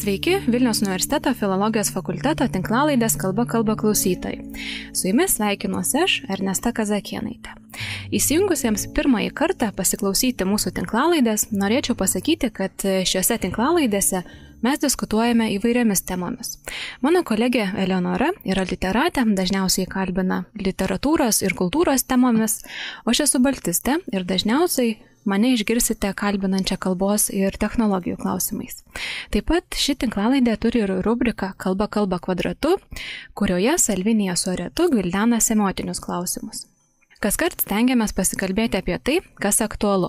Sveiki, Vilniaus universiteto filologijos fakulteto tinklalaidės Kalba klausytojai. Su jumis sveikinuosi aš, Ernesta Kazakienaitė. Įsijungusiems pirmąjį kartą pasiklausyti mūsų tinklalaidės, norėčiau pasakyti, kad šiuose tinklalaidėse mes diskutuojame įvairiomis temomis. Mano kolegė Eleonora yra literatė, dažniausiai kalbina literatūros ir kultūros temomis, o aš esu baltistė ir dažniausiai mane išgirsite kalbinančią kalbos ir technologijų klausimais. Taip pat ši tinklalaidė turi ir rubriką Kalba kvadratu, kurioje Salvinija su Aretu gvildena semiotinius klausimus. Kaskart stengiamės pasikalbėti apie tai, kas aktualu.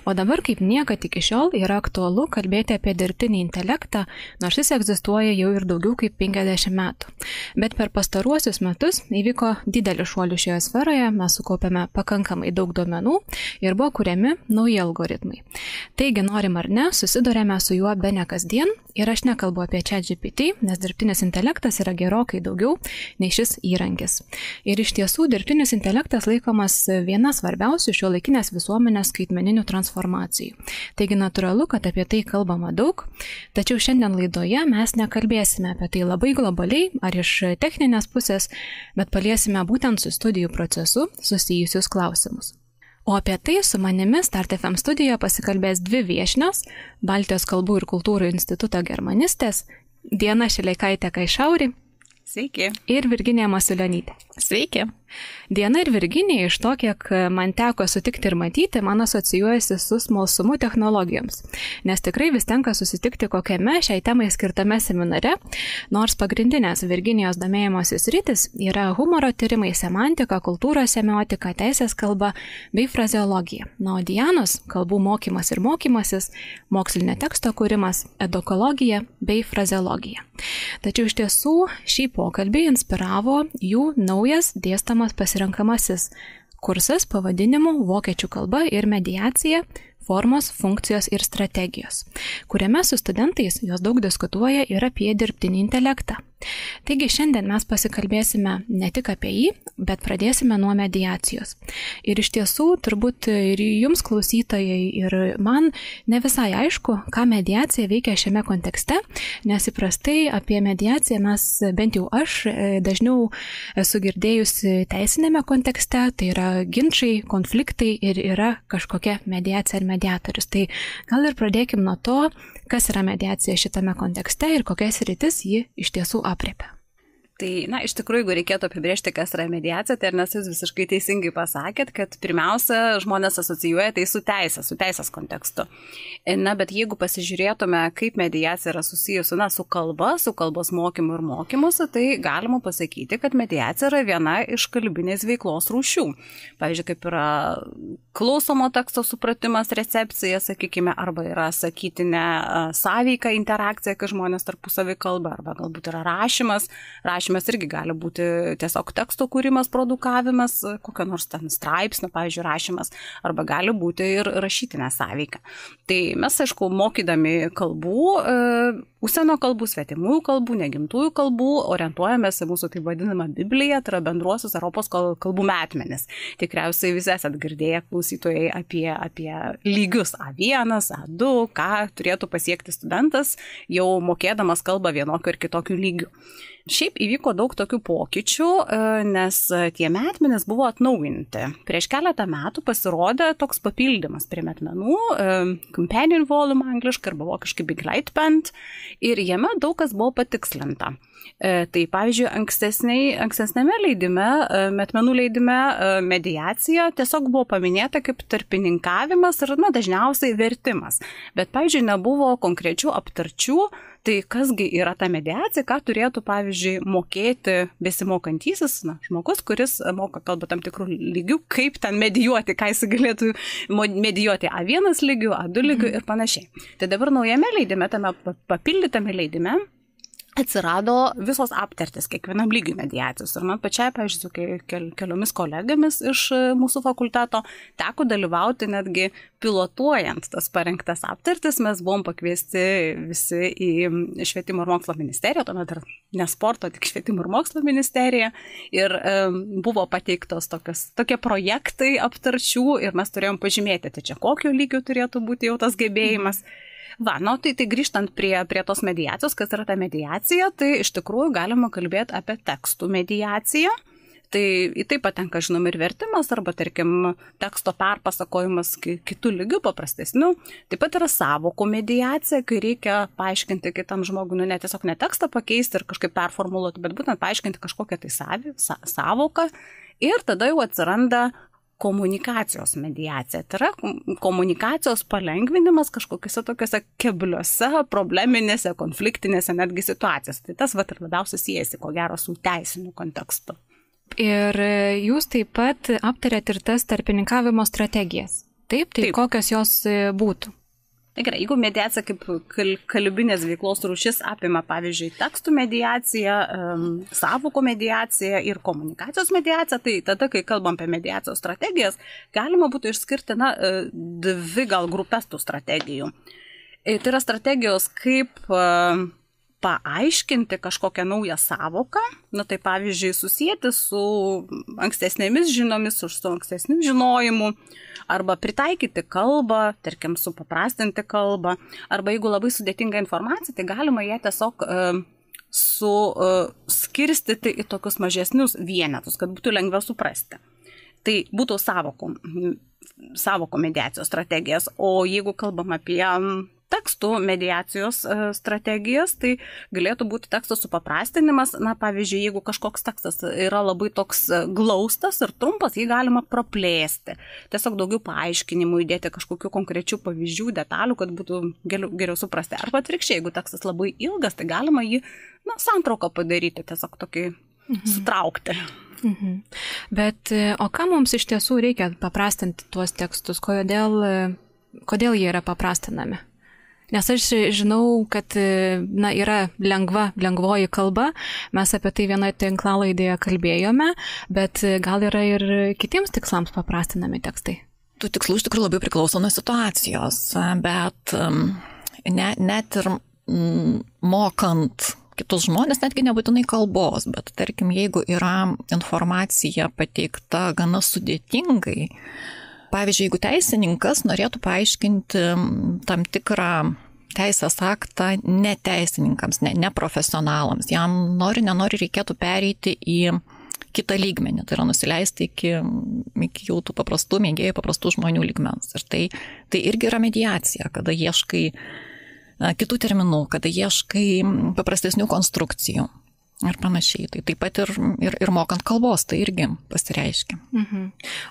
O dabar kaip niekad iki šiol yra aktualu kalbėti apie dirbtinį intelektą, nors jis egzistuoja jau ir daugiau kaip 50 metų. Bet per pastaruosius metus įvyko didelį šuolių šioje sferoje, mes sukaupėme pakankamai daug duomenų ir buvo kuriami nauji algoritmai. Taigi, norim ar ne, susidurėme su juo bene kasdien ir aš nekalbu apie ChatGPT, nes dirbtinis intelektas yra gerokai daugiau nei šis įrankis. Ir iš tiesų dirbtinis intelektas laikomas viena svarbiausių šiuolaikinės visuomenės skaitmeninių transformacijų. Taigi natūralu, kad apie tai kalbama daug, tačiau šiandien laidoje mes nekalbėsime apie tai labai globaliai ar iš techninės pusės, bet paliesime būtent su studijų procesu susijusius klausimus. O apie tai su manimi Start FM studijoje pasikalbės dvi viešnios, Baltijos kalbų ir kultūrų instituto germanistės, Diana Šileikaitė-Kaišauri. Sveiki. Ir Virginija Masiulionytė. Sveiki. Diana ir Virginija iš to, kiek man teko sutikti ir matyti, man asocijuojasi su smalsumu technologijoms. Nes tikrai vis tenka susitikti kokiame šiai temai skirtame seminare, nors pagrindinės Virginijos domėjimosi sritis yra humoro tyrimai, semantika, kultūros semiotika, teisės kalba bei frazeologija. O Dianos kalbų mokymas ir mokymasis, mokslinio teksto kūrimas, edukologija bei frazeologija. Tačiau iš tiesų šį pokalbį inspiravo jų naujas dėstamas pasirenkamasis kursas pavadinimu Vokiečių kalba ir mediacija, formos, funkcijos ir strategijos, kuriame su studentais jos daug diskutuoja ir apie dirbtinį intelektą. Taigi šiandien mes pasikalbėsime ne tik apie jį, bet pradėsime nuo mediacijos. Ir iš tiesų, turbūt ir jums klausytojai, ir man ne visai aišku, ką mediacija veikia šiame kontekste, nes įprastai apie mediaciją mes, bent jau aš, dažniau esu girdėjusi teisinėme kontekste, tai yra ginčai, konfliktai ir yra kažkokia mediacija ar mediatorius. Tai gal ir pradėkim nuo to, kas yra mediacija šitame kontekste ir kokias sritis ji iš tiesų aprėpia. Tai, iš tikrųjų, jeigu reikėtų apibrėžti, kas yra mediacija, tai nes jūs visiškai teisingai pasakėt, kad pirmiausia, žmonės asocijuoja tai su teisės kontekstu. Bet jeigu pasižiūrėtume, kaip mediacija yra susijusi, su kalba, su kalbos mokymu ir mokymusi, tai galima pasakyti, kad mediacija yra viena iš kalbinės veiklos rūšių. Pavyzdžiui, kaip yra klausomo teksto supratimas, recepcija, sakykime, arba yra sakytinė sąveika, interakcija, kai žmonės tarpusavy kalba, arba galbūt yra rašymas irgi gali būti tiesiog teksto kūrimas, produkavimas, kokio nors ten straipsnio, pavyzdžiui, rašymas, arba gali būti ir rašytinė sąveika. Tai mes, aišku, mokydami kalbų, užsienio kalbų, svetimųjų kalbų, negimtųjų kalbų, orientuojamės į mūsų taip vadinamą Bibliją, tai yra bendruosius Europos kalbų metmenis. Tikriausiai visi esat girdėję klausytojai apie lygius A1, A2, ką turėtų pasiekti studentas, jau mokėdamas kalbą vienokiu ir kitokiu lygiu. Šiaip įvyko daug tokių pokyčių, nes tie metmenys buvo atnaujinti. Prieš keletą metų pasirodė toks papildymas prie metmenų, companion volume angliškai arba vokiškai begleitband, ir jame daug kas buvo patikslinta. Tai pavyzdžiui, ankstesnėme leidime, metmenų leidime mediacija tiesiog buvo paminėta kaip tarpininkavimas ir dažniausiai vertimas. Bet, pavyzdžiui, nebuvo konkrečių aptarčių, tai kasgi yra ta mediacija, ką turėtų, pavyzdžiui, mokėti besimokantysis žmogus, kuris moka kalbą tam tikrų lygių, kaip ten medijuoti, ką jis galėtų medijuoti A1 lygių, A2 lygių ir panašiai. Tai dabar naujame leidime, tame papildytame leidime, atsirado visos aptartis kiekvienam lygiui mediacijos. Ir man pačiai, pavyzdžiui, keliomis kolegomis iš mūsų fakulteto teko dalyvauti netgi pilotuojant tas parengtas aptartis. Mes buvom pakviesti visi į Švietimo ir mokslo ministeriją, tuomet ir ne sporto, tik Švietimo ir mokslo ministerija. Ir buvo pateiktos tokie projektai aptarčių ir mes turėjom pažymėti, tai čia kokio lygio turėtų būti jau tas gebėjimas. Tai grįžtant prie tos mediacijos, kas yra ta mediacija, tai iš tikrųjų galima kalbėti apie tekstų mediaciją. Tai į tai patenka, žinom, ir vertimas, arba, tarkim, teksto perpasakojimas kitų lygių, paprastesnių. Taip pat yra sąvokų mediacija, kai reikia paaiškinti kitam žmogui, ne tiesiog ne tekstą pakeisti ir kažkaip performuluoti, bet būtent paaiškinti kažkokią tai sąvoką. Ir tada jau atsiranda komunikacijos mediacija. Tai yra komunikacijos palengvinimas kažkokiuose tokiuose kebliuose, probleminėse, konfliktinėse netgi situacijose. Tai tas ir labiausiai siejasi, ko gero, su teisiniu kontekstu. Ir jūs taip pat aptarėt ir tas tarpininkavimo strategijas. Taip. Kokios jos būtų? Tai gerai, jeigu mediacija kaip kalbinės veiklos rūšis apima, pavyzdžiui, tekstų mediaciją, sąvokų mediaciją ir komunikacijos mediaciją, tai tada, kai kalbam apie mediacijos strategijas, galima būtų išskirti dvi gal grupės tų strategijų. Tai yra strategijos kaip paaiškinti kažkokią naują sąvoką, tai pavyzdžiui, susijęti su ankstesnėmis žinomis, su ankstesniu žinojimu, arba pritaikyti kalbą, tarkim, supaprastinti kalbą, arba jeigu labai sudėtinga informacija, tai galima ją tiesiog skirstyti į tokius mažesnius vienetus, kad būtų lengviau suprasti. Tai būtų sąvokų mediacijos strategijas, o jeigu kalbam apie tekstų mediacijos strategijas, tai galėtų būti teksto supaprastinimas. Pavyzdžiui, jeigu kažkoks tekstas yra labai toks glaustas ir trumpas, jį galima praplėsti. Tiesiog daugiau paaiškinimų įdėti kažkokių konkrečių pavyzdžių, detalių, kad būtų geriau suprasti. Arba atvirkščiai, jeigu tekstas labai ilgas, tai galima jį santrauką padaryti, tiesiog tokį sutraukti. Bet o ką mums iš tiesų reikia paprastinti tuos tekstus? Kodėl jie yra paprastinami? Nes aš žinau, kad yra lengvoji kalba, mes apie tai vienoje tinklalaidėje kalbėjome, bet gal yra ir kitiems tikslams paprastinami tekstai? Tų tikslų iš tikrųjų labai priklauso nuo situacijos, bet net ir mokant kitus žmonės, netgi nebūtinai kalbos, bet tarkim, jeigu yra informacija pateikta gana sudėtingai, pavyzdžiui, jeigu teisininkas norėtų paaiškinti tam tikrą teisės aktą neteisininkams, neprofesionalams, jam nenori reikėtų pereiti į kitą lygmenį, tai yra nusileisti iki jau tų paprastų mėgėjų, paprastų žmonių lygmens. Ir tai irgi yra mediacija, kada ieškai kitų terminų, kada ieškai paprastesnių konstrukcijų. Ir panašiai. Tai taip pat ir mokant kalbos, tai irgi pasireiškia.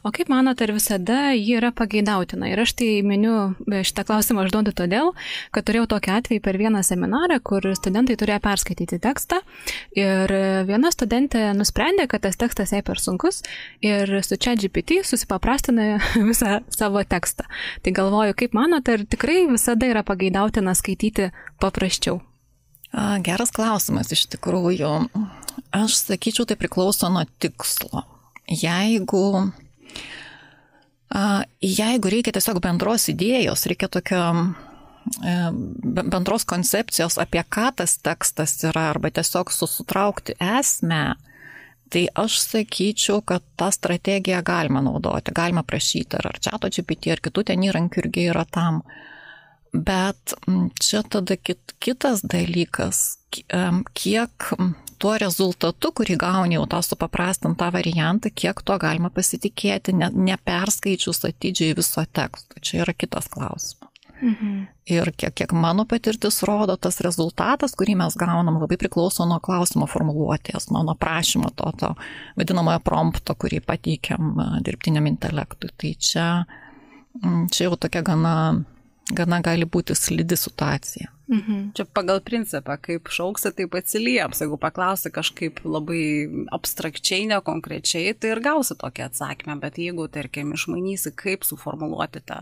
O kaip manot, ar visada ji yra pageidautina? Ir aš tai miniu šitą klausimą užduodu todėl, kad turėjau tokį atvejį per vieną seminarą, kur studentai turėjo perskaityti tekstą ir viena studentė nusprendė, kad tas tekstas jai per sunkus ir su ChatGPT susipaprastina visą savo tekstą. Tai galvoju, kaip manot, ar tikrai visada yra pageidautina skaityti paprasčiau? Geras klausimas iš tikrųjų. Aš sakyčiau, tai priklauso nuo tikslo. Jeigu reikia tiesiog bendros idėjos, reikia tokio bendros koncepcijos, apie ką tas tekstas yra, arba tiesiog sutraukti esmę, tai aš sakyčiau, kad tą strategiją galima naudoti, galima prašyti ar ChatGPT, ar kitų ten įrankių irgi yra tam. Bet čia tada kitas dalykas, kiek tuo rezultatu, kurį gauni jau tą supaprastintą variantą, kiek to galima pasitikėti, neperskaičius atidžiai viso teksto. Čia yra kitas klausimas. Ir kiek mano patirtis rodo, tas rezultatas, kurį mes gaunam, labai priklauso nuo klausimo formuluotės, nuo prašymo to vadinamojo prompto, kurį pateikiam dirbtiniam intelektui. Tai čia jau tokia gana gali būti slidi situacija. Čia pagal principą, kaip šauksi, taip atsilieps. Jeigu paklausi kažkaip labai abstrakčiai, nekonkrečiai, tai ir gausi tokį atsakymą. Bet jeigu, tarkim, išmanysi, kaip suformuluoti tą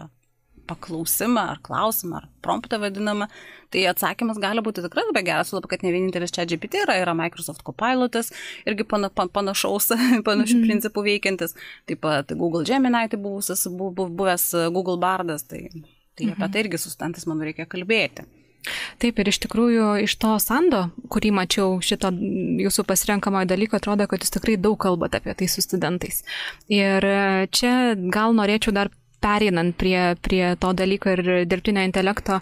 paklausimą ar klausimą ar promptą vadinamą, tai atsakymas gali būti tikrai labai geras, labai kad ne vienintelis ChatGPT yra Microsoft Copilotas, irgi panašių principų veikiantis. Taip pat Google Gemini, tai buvęs Google Bardas, tai apie tai irgi su studentais, manau, reikia kalbėti. Taip, ir iš tikrųjų iš to sando, kurį mačiau šito jūsų pasirenkamojo dalyko, atrodo, kad jūs tikrai daug kalbate apie tai su studentais. Ir čia gal norėčiau dar pereinant prie to dalyko ir dirbtinio intelekto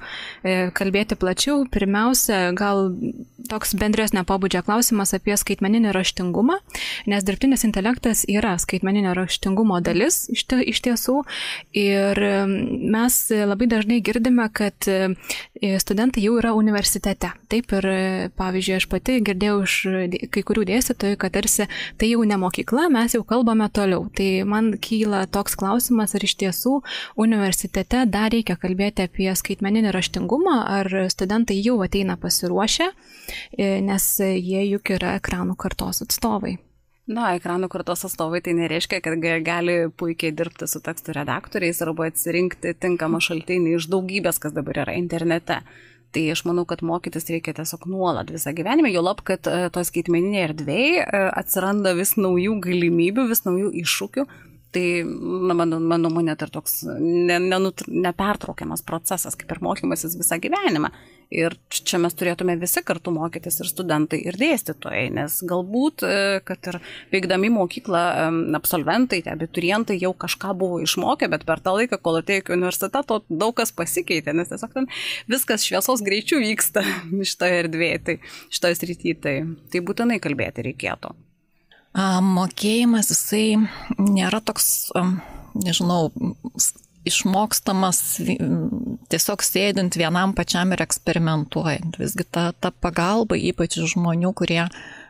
kalbėti plačiau, pirmiausia, gal toks bendresnio pobūdžio klausimas apie skaitmeninį raštingumą, nes dirbtinis intelektas yra skaitmeninio raštingumo dalis iš tiesų ir mes labai dažnai girdime, kad studentai jau yra universitete. Taip ir, pavyzdžiui, aš pati girdėjau iš kai kurių dėstytojų, kad tarsi tai jau ne mokykla, mes jau kalbame toliau. Tai man kyla toks klausimas, ar iš tiesų universitete dar reikia kalbėti apie skaitmeninį raštingumą, ar studentai jau ateina pasiruošę, nes jie juk yra ekranų kartos atstovai. Na, ekranų kartos atstovai tai nereiškia, kad gali puikiai dirbti su tekstų redaktoriais arba atsirinkti tinkamą šaltinį iš daugybės, kas dabar yra internete. Tai aš manau, kad mokytis reikia tiesiog nuolat visą gyvenimą, jo lab, kad to skaitmeninėje erdvėje atsiranda vis naujų galimybių, vis naujų iššūkių. Tai, mano nuomonė, tai toks nepertraukiamas procesas, kaip ir mokymasis visą gyvenimą. Ir čia mes turėtume visi kartu mokytis, ir studentai, ir dėstytojai, nes galbūt, kad ir veikdami mokyklą absolventai, abiturientai jau kažką buvo išmokę, bet per tą laiką, kol atėjo iki universiteto, daug kas pasikeitė, nes tiesiog ten viskas šviesos greičiu vyksta šitoje erdvėje, tai šitoje srityje, tai būtinai kalbėti reikėtų. Mokėjimas, jisai nėra toks, nežinau, išmokstamas tiesiog sėdint vienam pačiam ir eksperimentuojant. Visgi ta pagalba, ypač žmonių, kurie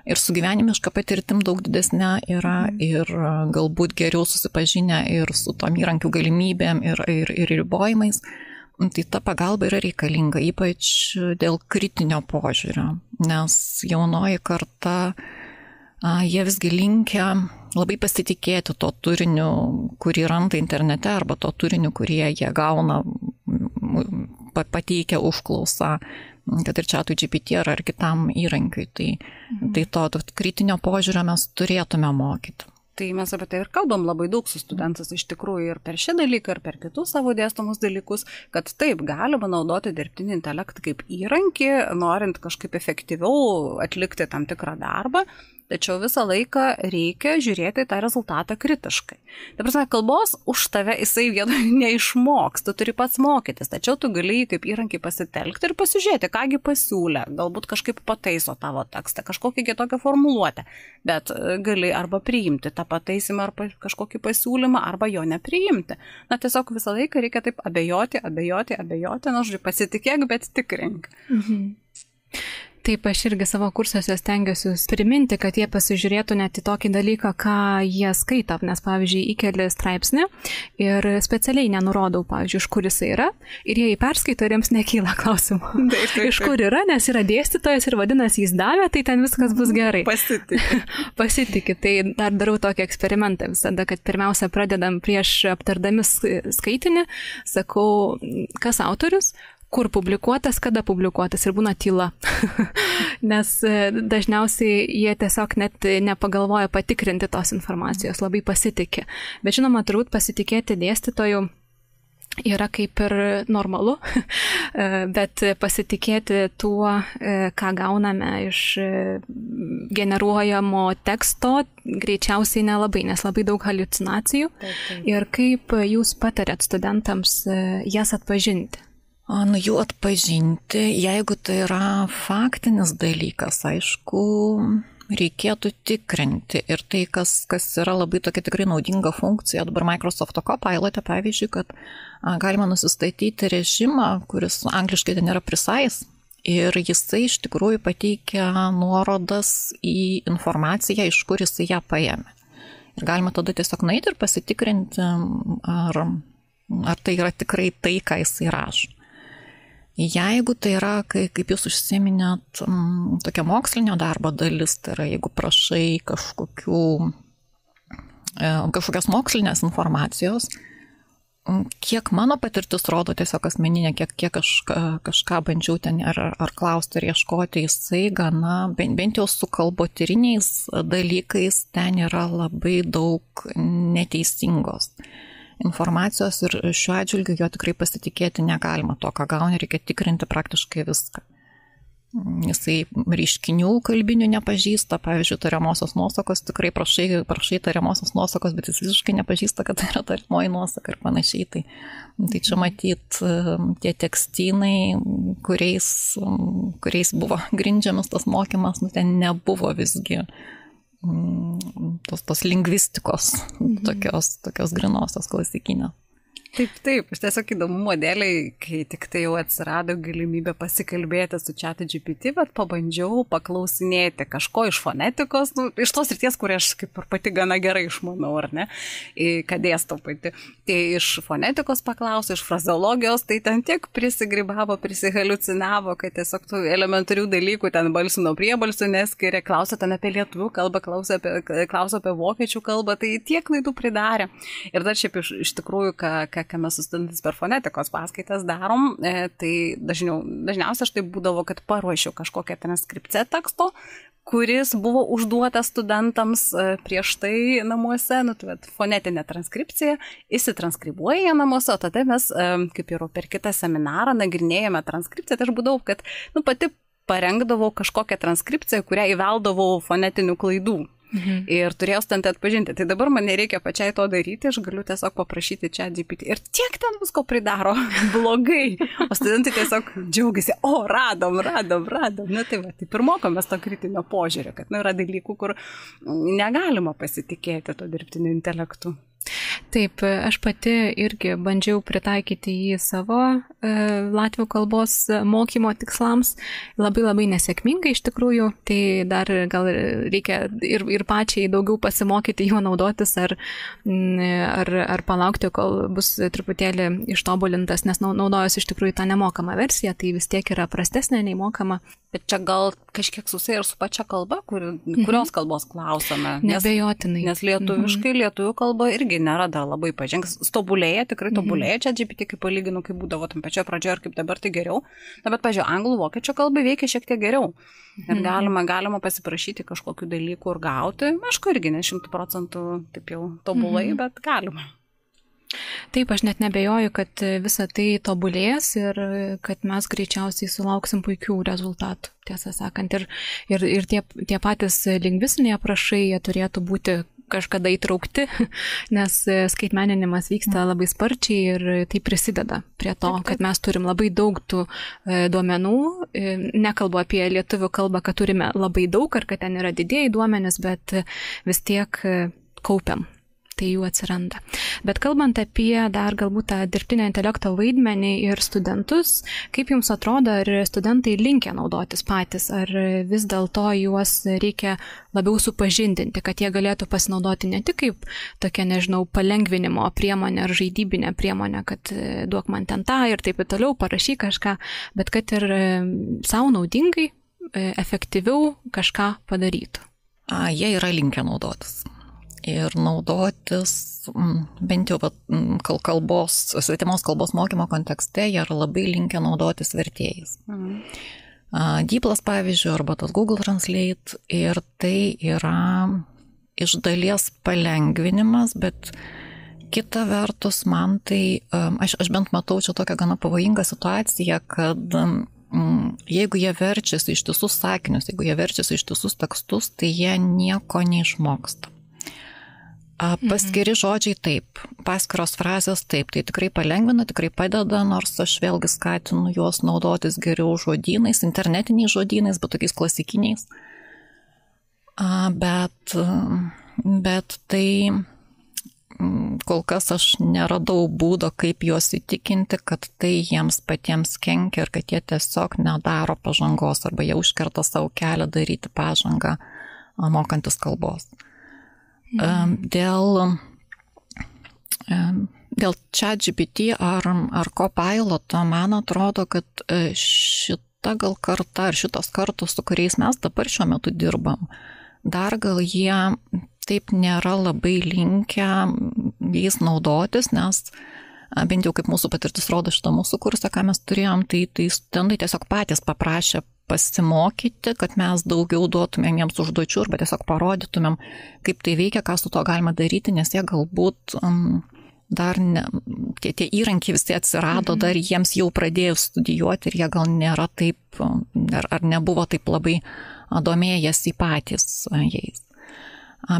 ir su gyvenimiška patirtim daug didesnė yra ir galbūt geriau susipažinę ir su tom įrankių galimybėm ir ribojimais, tai ta pagalba yra reikalinga, ypač dėl kritinio požiūrio, nes jaunoji karta jie visgi linkę labai pasitikėti to turiniu, kurį randa internete, arba to turiniu, kurį jie gauna, pateikia užklausą, kad ir ChatGPT ar kitam įrankiui. Tai to kritinio požiūrio mes turėtume mokyti. Tai mes apie tai ir kalbam labai daug su studentais iš tikrųjų ir per šį dalyką, ir per kitus savo dėstomus dalykus, kad taip, galima naudoti dirbtinį intelektą kaip įrankį, norint kažkaip efektyviau atlikti tam tikrą darbą, tačiau visą laiką reikia žiūrėti tą rezultatą kritiškai. Tai prasme, kalbos už tave jisai vieno neišmoks, tu turi pats mokytis, tačiau tu gali kaip įrankį pasitelkti ir pasižiūrėti, kągi pasiūlė, galbūt kažkaip pataiso tavo tekstą, kažkokią kitokią formuluotę, bet gali arba priimti tą pataisimą ar kažkokį pasiūlymą, arba jo nepriimti. Na, tiesiog visą laiką reikia taip abejoti, na, žodžiu, pasitikėk, bet tikrink. Taip, aš irgi savo kursuose stengiuosi priminti, kad jie pasižiūrėtų net į tokį dalyką, ką jie skaito, nes, pavyzdžiui, įkeli straipsnį ir specialiai nenurodau, pavyzdžiui, iš kur jisai yra, ir jie jį perskaito ir jiems nekyla klausimų. Iš kur yra, nes yra dėstytojas ir vadinasi jis davė, tai ten viskas bus gerai. Pasitiki. Tai dar darau tokį eksperimentą visada, kad pirmiausia pradedam prieš aptardami skaitinį, sakau, kas autorius, kur publikuotas, kada publikuotas ir būna tyla. Nes dažniausiai jie tiesiog net nepagalvoja patikrinti tos informacijos, labai pasitikė. Bet žinoma, turbūt pasitikėti dėstytojų yra kaip ir normalu, bet pasitikėti tuo, ką gauname iš generuojamo teksto, greičiausiai nelabai, nes labai daug haliucinacijų. Ir kaip jūs patarėt studentams jas atpažinti? Jų atpažinti, jeigu tai yra faktinis dalykas, aišku, reikėtų tikrinti. Ir tai, kas yra labai tokia tikrai naudinga funkcija, dabar Microsoft Copilot'e, pavyzdžiui, kad galima nusistatyti režimą, kuris angliškai ten yra precise, ir jisai iš tikrųjų pateikia nuorodas į informaciją, iš kur jisai ją paėmė. Ir galima tada tiesiog nueiti ir pasitikrinti, ar tai yra tikrai tai, ką jisai rašo. Jeigu tai yra, kaip jūs užsiminėt, tokia mokslinio darbo dalis, tai yra, jeigu prašai kažkokios mokslinės informacijos, kiek mano patirtis rodo tiesiog asmeninė, kiek aš kažką bandžiau ten ar klausti, ar ieškoti, jisai gana, bent jau su kalbotyriniais dalykais, ten yra labai daug neteisingos informacijos ir šiuo atžvilgiu jo tikrai pasitikėti negalima. To, ką gauni, reikia tikrinti praktiškai viską. jisai reiškinių kalbinių nepažįsta, pavyzdžiui, tariamosios nuosakos, tikrai prašai tariamosios nuosakos, bet jis visiškai nepažįsta, kad tai yra tariamoji nuosaka ir panašiai. Tai čia matyt tie tekstynai, kuriais buvo grindžiamas tas mokymas, ten nebuvo visgi tos lingvistikos, tokios grinosios klasikinės. Taip, aš tiesiog įdomumo dėliai, kai tik tai jau atsirado galimybė pasikalbėti su ChatGPT, bet pabandžiau paklausinėti kažko iš fonetikos, iš tos srities, kur aš kaip ir pati gana gerai išmanau, ar ne, kad dėstau pati. Tai iš fonetikos paklausiau, iš frazeologijos, tai ten tiek prisigribavo, prisihaliucinavo, kad tiesiog tų elementarių dalykų ten balsių nuo priebalsių neskiria, klausė ten apie lietuvių kalbą, klausė apie vokiečių kalbą, tai tiek klaidų pridarė. Ir dar šiaip iš tikrųjų, ką mes su studentais per fonetikos paskaitas darom, tai dažniausiai aš tai būdavo, kad paruošiu kažkokią transkripciją teksto, kuris buvo užduotas studentams prieš tai namuose, fonetinė transkripcija, įsitranskribuoja ją namuose, o tada mes, kaip ir per kitą seminarą, nagrinėjame transkripciją, tai aš būdavau, kad pati parengdavau kažkokią transkripciją, kurią įveldavau fonetinių klaidų. Ir turėjau studentai atpažinti. Tai dabar man nereikia pačiai to daryti, aš galiu tiesiog paprašyti ChatGPT. Ir tiek ten visko pridaro blogai. O studentai tiesiog džiaugiasi, radom. Tai ir mokomės to kritinio požiūrio, kad yra dalykų, kur negalima pasitikėti to dirbtiniu intelektu. Taip, aš pati irgi bandžiau pritaikyti jį savo latvių kalbos mokymo tikslams, labai nesėkmingai iš tikrųjų, tai dar gal reikia ir pačiai daugiau pasimokyti juo naudotis ar palaukti, kol bus truputėlį ištobulintas, nes naudojusi iš tikrųjų tą nemokamą versiją, tai vis tiek yra prastesnė nei mokama. Bet čia gal kažkiek susiję ir su pačia kalba, kurios kalbos klausome. Nebejotinai. Nes lietuviškai, lietuvių kalba irgi nėra dar labai pažengs. Tobulėja, tikrai tobulėja čia GPT, kaip palyginu, kaip būdavo tam pačioje pradžioje ir kaip dabar, tai geriau. Na, bet, pažiūrėjau, anglų vokiečių kalba veikia šiek tiek geriau. Ir galima pasiprašyti kažkokių dalykų ir gauti. Aišku, irgi ne 100% taip jau tobulai, bet galima. Taip, aš net nebejoju, kad visa tai tobulės ir kad mes greičiausiai sulauksim puikių rezultatų, tiesą sakant. Ir tie patys lingvistiniai aprašai, jie turėtų būti kažkada įtraukti, nes skaitmeninimas vyksta labai sparčiai ir tai prisideda prie to, kad mes turim labai daug tų duomenų. Nekalbu apie lietuvių kalbą, kad turime labai daug ar kad ten yra didieji duomenys, bet vis tiek kaupiam. Tai jų atsiranda. Bet kalbant apie dar galbūt tą dirbtinio intelekto vaidmenį ir studentus, kaip jums atrodo, ar studentai linkę naudotis patys, ar vis dėlto juos reikia labiau supažindinti, kad jie galėtų pasinaudoti ne tik kaip tokia, palengvinimo priemonė ar žaidybinė priemonė, kad duok man ten tą ir taip ir toliau, parašyk kažką, bet kad ir savo naudingai, efektyviau kažką padarytų. Jie yra linkę naudotis. Ir naudotis, bent jau svetimos kalbos mokymo kontekste, jie yra labai linkę naudotis vertėjais. DeepL's pavyzdžiui, arba tas Google Translate, ir tai yra iš dalies palengvinimas, bet kita vertus man tai, aš bent matau čia tokią gana pavojingą situaciją, kad jeigu jie verčiasi ištisus sakinius, jeigu jie verčiasi ištisus tekstus, tai jie nieko neišmoksta. Paskiri žodžiai taip, paskiros frazės taip, tai tikrai palengvina, tikrai padeda, nors aš vėlgi skatinu juos naudotis geriau žodynais, internetiniais žodynais, bet tokiais klasikiniais. Bet tai kol kas aš neradau būdo, kaip juos įtikinti, kad tai jiems patiems kenkia ir kad jie tiesiog nedaro pažangos arba jie užkerta savo kelią daryti pažangą mokantis kalbos. Dėl ChatGPT ar Copiloto, man atrodo, kad šita gal karta ar šitos kartos, su kuriais mes dabar šiuo metu dirbam, dar gal jie taip nėra labai linkę jais naudotis, nes bent jau kaip mūsų patirtis rodo šitą mūsų kursą, ką mes turėjom, tai studentai tiesiog patys paprašė pasimokyti, kad mes daugiau duotumėm jiems užduočių arba tiesiog parodytumėm, kaip tai veikia, ką su to galima daryti, nes jie galbūt dar ne, tie įrankiai visi atsirado, dar jiems jau pradėjus studijuoti ir jie gal nėra taip, ar nebuvo taip labai domėjęsi patys jais.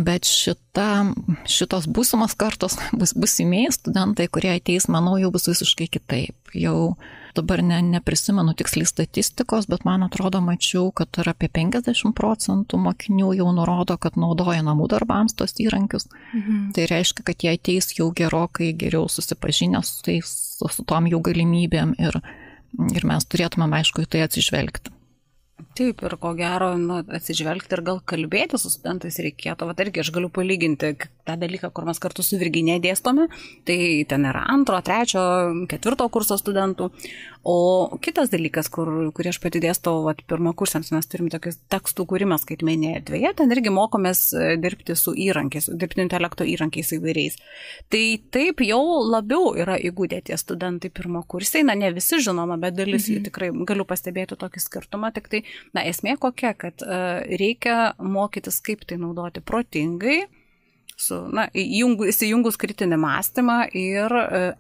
Bet šitos būsimos kartos, būsimieji studentai, kurie ateis, manau, jau bus visiškai kitaip. Jau dabar neprisimenu tiksliai statistikos, bet man atrodo, mačiau, kad yra apie 50% mokinių jau nurodo, kad naudoja namų darbams tos įrankius. Tai reiškia, kad jie ateis jau gerokai geriau susipažinę su tom jų galimybėm ir mes turėtumėm, aišku, į tai atsižvelgti. Taip, ir ko gero, atsižvelgti ir gal kalbėti su studentais reikėtų. Vat irgi aš galiu palyginti tą dalyką, kur mes kartu su Virginija dėstome, tai ten yra 2, 3, 4 kurso studentų. O kitas dalykas, kurį aš pati dėstau pirmakursiams, mes turime tokius tekstų kūrimą skaitmeninėje erdvėje, ten irgi mokomės dirbti su įrankiais, dirbtinio intelekto įrankiais įvairiais. Tai taip jau labiau yra įgūdę tie studentai pirmakursiai, ne visi žinoma, bet dalis jų tikrai galiu pastebėti tokį skirtumą, tik tai esmė kokia, kad reikia mokytis, kaip tai naudoti protingai, įsijungus kritinį mąstymą ir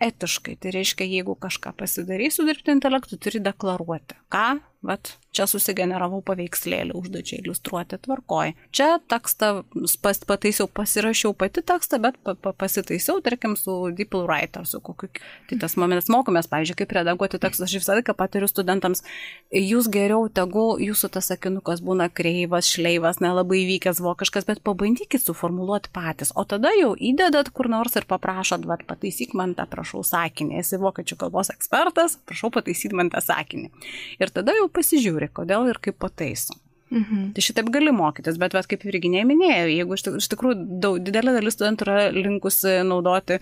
etiškai. Tai reiškia, jeigu kažką pasidarysiu dirbtinio intelektu, turi deklaruoti. Ką? Čia susigeneravau paveikslėlį, užduočiai iliustruoti tvarkoj. Čia tekstą pataisiau, pasirašiau pati tekstą, bet pasitaisiau, tarkim, su DeepL Writer, su kokiu. Tai tas momentas mokomės, pavyzdžiui, kaip redaguoti tekstą. Aš visą laiką patariu studentams, jūs geriau tegu jūsų tas sakinukas būna kreivas, šleivas, nelabai vykęs vokiškas, bet pabandykit suformuluoti patys. O tada jau įdedat kur nors ir paprašot, pataisyk man tą, prašau, sakinį. Esi vokiečių kalbos ekspertas, prašau pataisyti man tą sakinį. Ir tada jau pasižiūri, kodėl ir kaip pataiso. Tai šitaip gali mokytis, bet kaip Virginija minėjo, jeigu iš tikrųjų didelė dalis studentų yra linkusi naudotis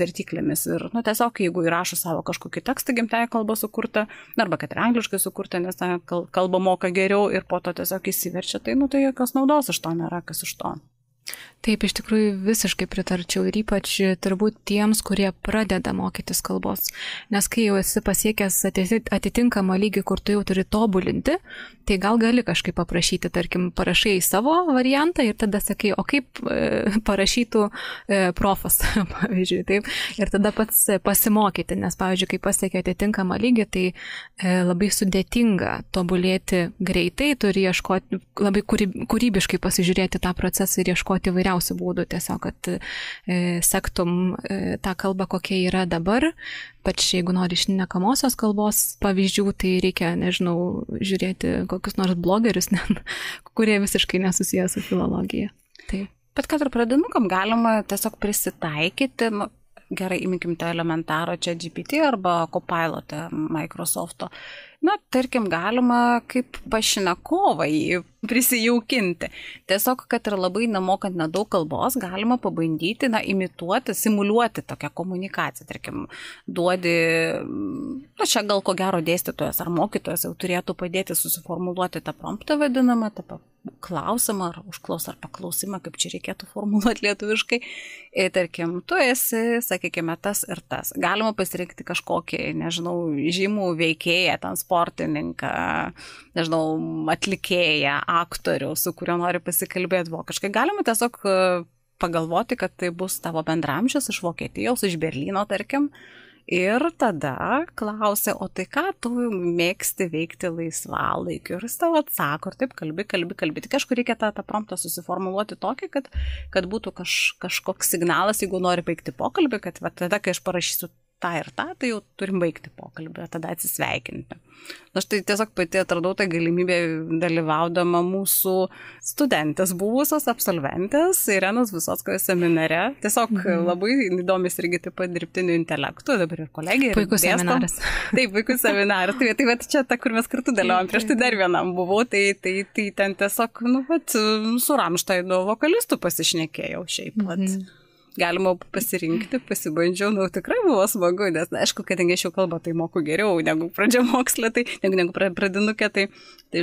vertiklėmis ir tiesiog jeigu įrašo savo kažkokį tekstą gimtąją kalbą sukurtą, arba kad ir angliškai sukurtą, nes tą kalbą moka geriau ir po to tiesiog įsiverčia, tai jokios naudos iš to nėra, kas iš to. Taip, iš tikrųjų visiškai pritarčiau ir ypač turbūt tiems, kurie pradeda mokytis kalbos. Nes kai jau esi pasiekęs atitinkamą lygį, kur tu jau turi tobulinti, tai gal gali kažkaip paprašyti, tarkim, parašai savo variantą ir tada sakai, o kaip parašytų profas, pavyzdžiui, taip. Ir tada pats pasimokyti, nes, pavyzdžiui, kai pasiekia atitinkamą lygį, tai labai sudėtinga tobulėti greitai, turi ieškoti, labai kūrybiškai pasižiūrėti tą procesą ir ieškoti įvairiausių būdų, tiesiog, kad sektum tą kalbą, kokia yra dabar. Pač jeigu nori iš šnekamosios kalbos pavyzdžių, tai reikia, nežinau, žiūrėti kokius nors blogerius, kurie visiškai nesusiję su filologija. Taip. Bet kad ir pradinukam galima tiesiog prisitaikyti, gerai, įminkim tą elementarą čia GPT arba Copilot Microsoft'o. Tarkim, galima kaip pašnekovai prisijaukinti. Tiesiog, kad ir labai nemokant nedaug kalbos, galima pabandyti, imituoti, simuliuoti tokią komunikaciją. Tarkim, duodi, čia gal ko gero dėstytojas ar mokytojas jau turėtų padėti susiformuluoti tą promptą vadinamą, tą klausimą ar užklausą ar paklausimą, kaip čia reikėtų formuluoti lietuviškai. Ir tarkim, tu esi, sakykime, tas ir tas. Galima pasirinkti kažkokį, nežinau, žymų veikėją, ten sportininką, nežinau, atlikėją, aktorių, su kuriuo nori pasikalbėti vokiškai. Galima tiesiog pagalvoti, kad tai bus tavo bendramžis iš Vokietijos, iš Berlyno, tarkim. Ir tada klausia, o tai ką tu mėgsti veikti laisvalaikiu? Ir jis tau atsako, ir taip kalbi. Tik kažkur reikia tą promptą susiformuluoti tokį, kad būtų kažkoks signalas, jeigu nori baigti pokalbį, kad tada, kai aš parašysiu tą ir tą, tai jau turim baigti pokalbį, tada atsisveikinti. Aš tai tiesiog pati atradau tą galimybę dalyvaudama mūsų studentės, buvusios absolventės, Irenos Visockos seminare. Tiesiog labai įdomis irgi taip pat dirbtiniu intelektu, dabar ir kolegija. Puikus seminaras. Taip, puikus seminaras. Tai čia ta, kur mes kartu dalyvavom, prieš tai dar vienam buvau, tai ten tiesiog, su Rammsteino vokalistu pasišnekėjau šiaip pat. Galima pasirinkti, pasibandžiau, tikrai buvo smagu, nes, aišku, kadangi aš jau kalbą tai moku geriau negu pradžiamokslė, negu pradinukė, tai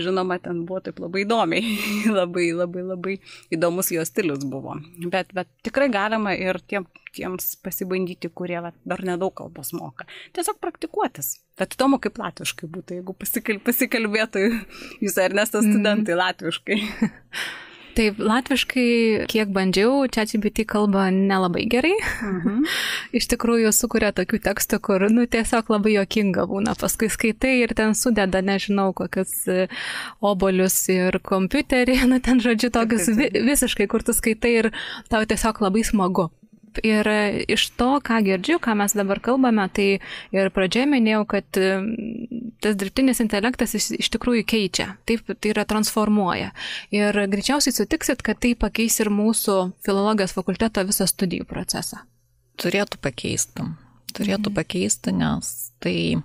žinoma, ten buvo taip labai įdomiai, labai įdomus jo stilius buvo. Bet tikrai galima ir tiems pasibandyti, kurie dar nedaug kalbos moka. Tiesiog praktikuotis. Bet įdomu, kaip latviškai būtų, jeigu pasikalbėtų jūs Ernestas studentai latviškai. Taip, latviškai, kiek bandžiau, ChatGPT kalba nelabai gerai. Iš tikrųjų sukuria tokių tekstų, kur, tiesiog labai juokinga būna. Paskui skaitai ir ten sudeda, nežinau, kokius obolius ir kompiuterį, ten žodžiu, tokius visiškai, kur tu skaitai ir tau tiesiog labai smagu. Ir iš to, ką girdžiu, ką mes dabar kalbame, tai ir pradžioje minėjau, kad tas dirbtinis intelektas iš tikrųjų keičia, taip, tai yra transformuoja. Ir greičiausiai sutiksit, kad tai pakeis ir mūsų filologijos fakulteto visą studijų procesą. Turėtų pakeisti, nes tai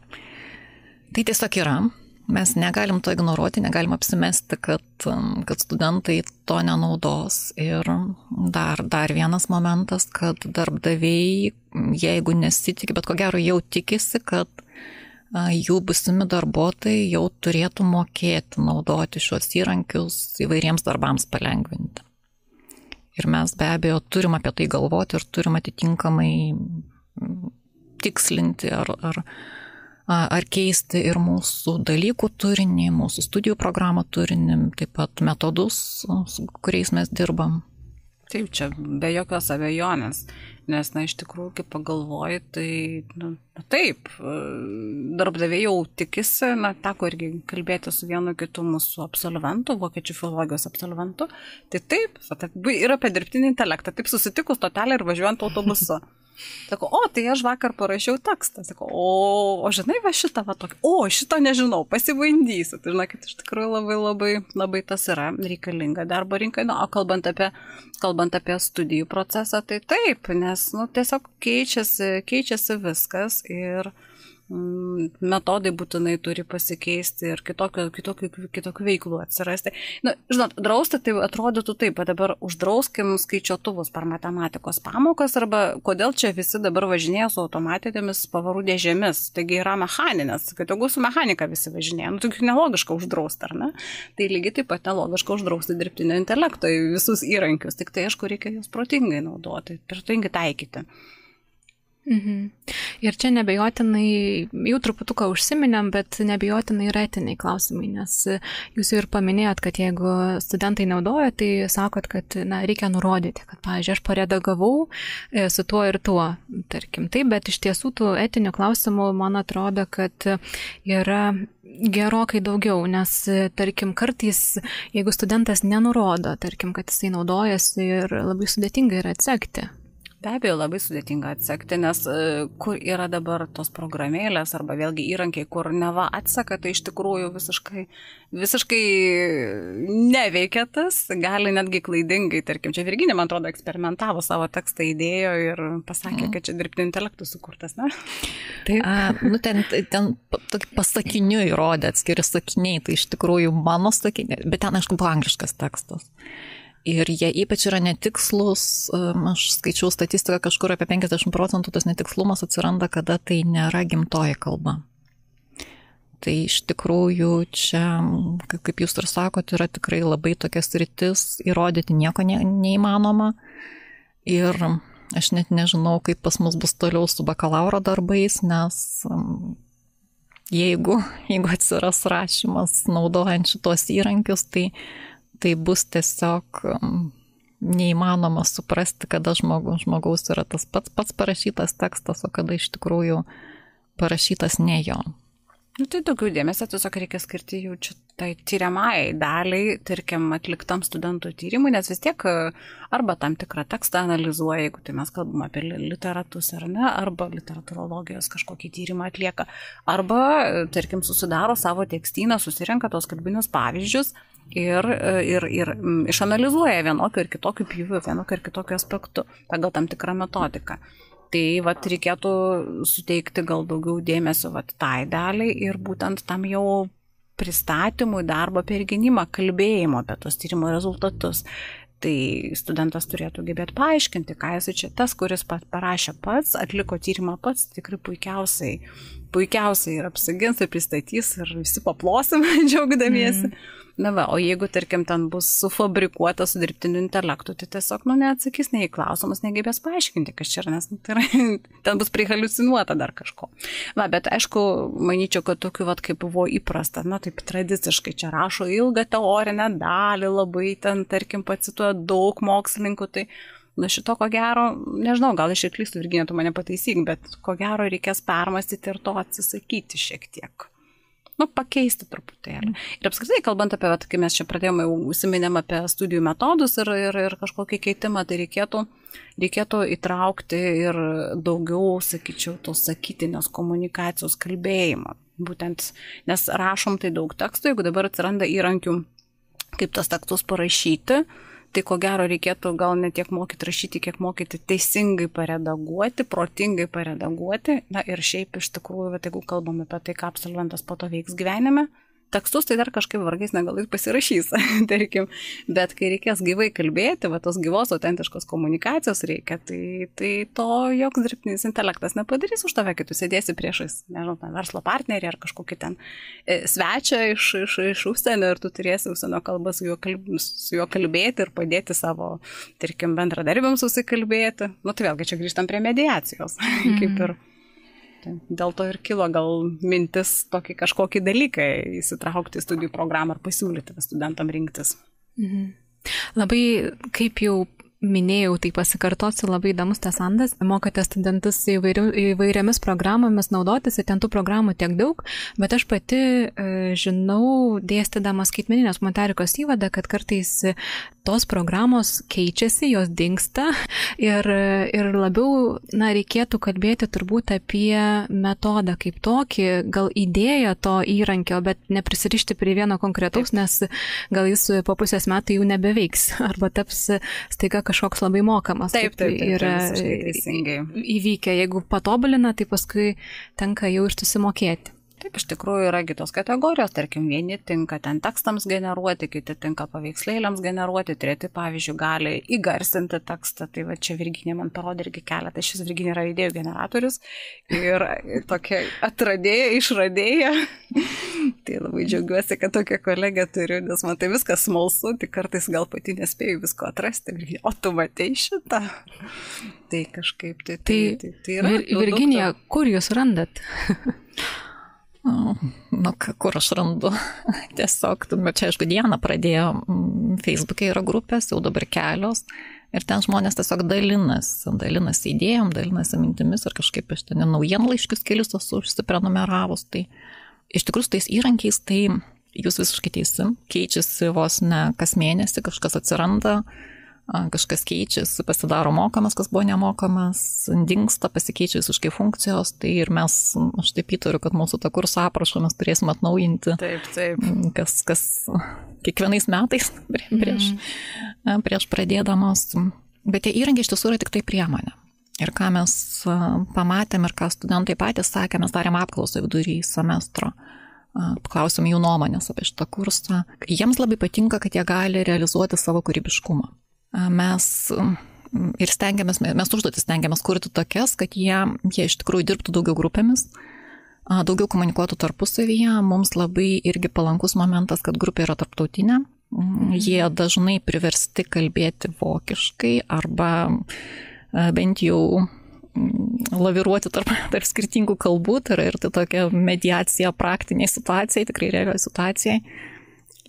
tiesiog yra. Mes negalim to ignoruoti, negalim apsimesti, kad studentai to nenaudos. Ir dar vienas momentas, kad darbdaviai, jeigu nesitikė, bet ko gero jau tikisi, kad jų būsimi darbuotojai jau turėtų mokėti naudoti šios įrankius įvairiems darbams palengvinti. Ir mes be abejo turim apie tai galvoti ir turim atitinkamai tikslinti ar keisti ir mūsų dalykų turinį, mūsų studijų programą turinį, taip pat metodus, su kuriais mes dirbam. Taip, čia be jokios abejonės, nes, iš tikrųjų, kaip pagalvoji, tai, taip, darbdaviai jau tikisi, teko irgi kalbėti su vienu kitu mūsų absolventu, vokiečių filologijos absolventu, tai taip, yra apie dirbtinį intelektą, taip susitikus stotelę ir važiuojant autobusu. Sako, tai aš vakar parašiau tekstą. Sako, o žinai, šitą šito nežinau, pasibandysiu. Tai žinokit, iš tikrųjų labai tas yra reikalinga darbo rinkai. O kalbant apie studijų procesą, tai taip, nes tiesiog keičiasi viskas ir metodai būtinai turi pasikeisti ir kitokių veiklų atsirasti. Žinot, drausti tai atrodytų taip, bet dabar uždrauskim skaičiuotuvus per matematikos pamokas arba kodėl čia visi dabar važinėja su automatinėmis pavarų dėžėmis, taigi yra mechaninės, kad jeigu su mechanika visi važinėja, tai nelogiška uždrausti, ar ne? Tai lygiai taip pat nelogiška uždrausti dirbtinio intelekto visus įrankius, tik tai aišku reikia juos protingai naudoti, protingai taikyti. Ir čia nebejotinai, jau truputuką užsiminėm, bet nebejotinai yra etiniai klausimai, nes jūs jau ir paminėjot, kad jeigu studentai naudoja, tai sakot, kad reikia nurodyti, kad, pavyzdžiui, aš paredagavau su tuo ir tuo, tarkim. Taip, bet iš tiesų tų etinių klausimų, man atrodo, kad yra gerokai daugiau, nes, tarkim, kartais, jeigu studentas nenurodo, tarkim, kad jisai naudojasi ir labai sudėtinga yra atsekti. Be abejo, labai sudėtinga atsekti, nes kur yra dabar tos programėlės arba vėlgi įrankiai, kur neva atseka, tai iš tikrųjų visiškai neveikia tas, gali netgi klaidingai, tarkim, čia Virginija, man atrodo, eksperimentavo savo tekstą, įdėjo ir pasakė, kad čia dirbtinio intelektų sukurtas, ne? Taip. Ten pasakiniu įrodė atskiri sakiniai, tai iš tikrųjų mano sakiniai, bet ten, aišku, buvo angliškas tekstas. Ir jie ypač yra netikslus, aš skaičiau statistiką kažkur apie 50% tas netikslumas atsiranda, kada tai nėra gimtoji kalba. Tai iš tikrųjų čia, kaip jūs ir sakote, yra tikrai labai tokia sritis, įrodyti nieko neįmanoma. Ir aš net nežinau, kaip pas mus bus toliau su bakalauro darbais, nes jeigu atsiras rašymas naudojant šitos įrankius, tai bus tiesiog neįmanoma suprasti, kada žmogaus yra tas pats parašytas tekstas, o kada iš tikrųjų parašytas ne jo. Tai daugiau dėmesio tiesiog reikia skirti jau čia tai tyriamai daliai, tarkim, atliktam studentų tyrimui, nes vis tiek arba tam tikrą tekstą analizuoja, jeigu tai mes kalbam apie literatus ar ne, arba literatūrologijos kažkokį tyrimą atlieka, arba, tarkim, susidaro savo tekstyną, susirenka tos kalbinius pavyzdžius ir išanalizuoja vienokio ir kitokio pjūvio, vienokio ir kitokio aspektu, pagal tam tikrą metodiką. Tai reikėtų suteikti gal daugiau dėmesio tai daliai ir būtent tam jau pristatymui, darbo pergynimą, kalbėjimo apie tos tyrimo rezultatus. Tai studentas turėtų gebėti paaiškinti, ką jis čia tas, kuris parašė pats, atliko tyrimą pats, tikrai puikiausiai ir apsigins ir pristatys ir visi paplosim džiaugdamiesi. Na va, o jeigu, tarkim, ten bus sufabrikuota su dirbtiniu intelektu, tai tiesiog, neatsakys nei į klausimus, negebės paaiškinti, kas čia yra, nes ten bus prihaliucinuota dar kažko. Va, bet aišku, manyčiau, kad tokiu, kaip buvo įprasta, taip tradiciškai čia rašo ilgą teorinę dalį, labai ten, tarkim, pacituoja daug mokslininkų, tai šito ko gero, nežinau, gal aš ir klystu, Virginija, tu mane pataisyk, bet ko gero reikės permastyti ir to atsisakyti šiek tiek. Pakeisti truputėlį. Ir apskritai, kalbant apie, kai mes čia pradėjome, užsiminėm apie studijų metodus ir kažkokį keitimą, tai reikėtų įtraukti ir daugiau, sakyčiau, tos sakytinės komunikacijos kalbėjimo. Būtent, nes rašom tai daug tekstų, jeigu dabar atsiranda įrankių, kaip tas tekstus parašyti, tai ko gero reikėtų gal ne tiek mokyti rašyti, kiek mokyti teisingai paredaguoti, protingai paredaguoti. Na ir šiaip iš tikrųjų, jeigu kalbame apie tai, ką absolventas po to veiks gyvenime, tekstus tai dar kažkaip vargais negalais pasirašys, tarkim, bet kai reikės gyvai kalbėti, tos gyvos autentiškos komunikacijos reikia, tai to joks dirbtinis intelektas nepadarys už tave, kai tu sėdėsi priešais, nežinau, verslo partnerį ar kažkokį ten svečią iš užsienio ir tu turėsi užsienio kalbą su juo kalbėti ir padėti savo, tarkim, bendradarbiams susikalbėti. Tai vėlgi čia grįžtam prie mediacijos, kaip ir. Dėl to ir kilo gal mintis tokį kažkokį dalyką įsitraukti į studijų programą ar pasiūlyti studentam rinktis. Labai, kaip jau minėjau, tai pasikartosiu, labai įdomus tas Andas. Mokate studentus įvairiamis programomis naudotis ir ten tų programų tiek daug, bet aš pati žinau, dėstydama skaitmeninės motorikos įvadą, kad kartais tos programos keičiasi, jos dingsta ir labiau, reikėtų kalbėti turbūt apie metodą kaip tokį, gal idėją to įrankio, bet neprisirišti prie vieno konkretaus, nes gal jis po pusės metų jau nebeveiks arba taps staiga kažkoks labai mokamas. Taip, yra įvykę. Jeigu patobulina, tai paskui tenka jau ir susimokėti. Taip, iš tikrųjų yra kitos kategorijos, tarkim, vieni tinka ten tekstams generuoti, kiti tinka paveikslėliams generuoti, treti, pavyzdžiui, gali įgarsinti tekstą. Tai va čia Virginija man parodė irgi keletą, šis Virginija yra idėjų generatorius ir tokia atradėja, išradėja. Tai labai džiaugiuosi, kad tokią kolegę turiu, nes man tai viskas smalsu, tik kartais gal pati nespėjau visko atrasti. O tu matei šitą? Tai kažkaip tai yra. Virginija, kur jūs randat? Kur aš randu? Tiesiog, bet čia aišku, Diana pradėjo, Facebook'e yra grupės, jau dabar kelios, ir ten žmonės tiesiog dalinasi idėjom, dalinasi mintimis ir kažkaip aš ten naujienlaiškius kelius esu užsiprenumeravus. Tai iš tikrųjų tais įrankiais, tai jūs visiškai teisi, keičiasi vos ne kas mėnesį, kažkas atsiranda, kažkas keičiasi, pasidaro mokamas, kas buvo nemokamas, dingsta, pasikeičia visiškai funkcijos, tai ir mes, aš taip įtariu, kad mūsų tą kursą aprašą mes turėsim atnaujinti. Taip. Kas kiekvienais metais prieš pradėdamos. Bet tie įrankiai iš tiesų yra tik tai priemonė. Ir ką mes pamatėm ir ką studentai patys sakė, mes darėm apklausą vidury semestro. Paklausėm jų nuomonės apie šitą kursą. Jiems labai patinka, kad jie gali realizuoti savo kūrybiškumą. Mes užduotis stengiamės kurti tokias, kad jie iš tikrųjų dirbtų daugiau grupėmis, daugiau komunikuotų tarpusavyje. Mums labai irgi palankus momentas, kad grupė yra tarptautinė. Jie dažnai priversti kalbėti vokiškai arba bent jau laviruoti tarp skirtingų kalbų. Tai yra ir tai tokia mediacija praktiniai situacijai, tikrai realioje situacijai.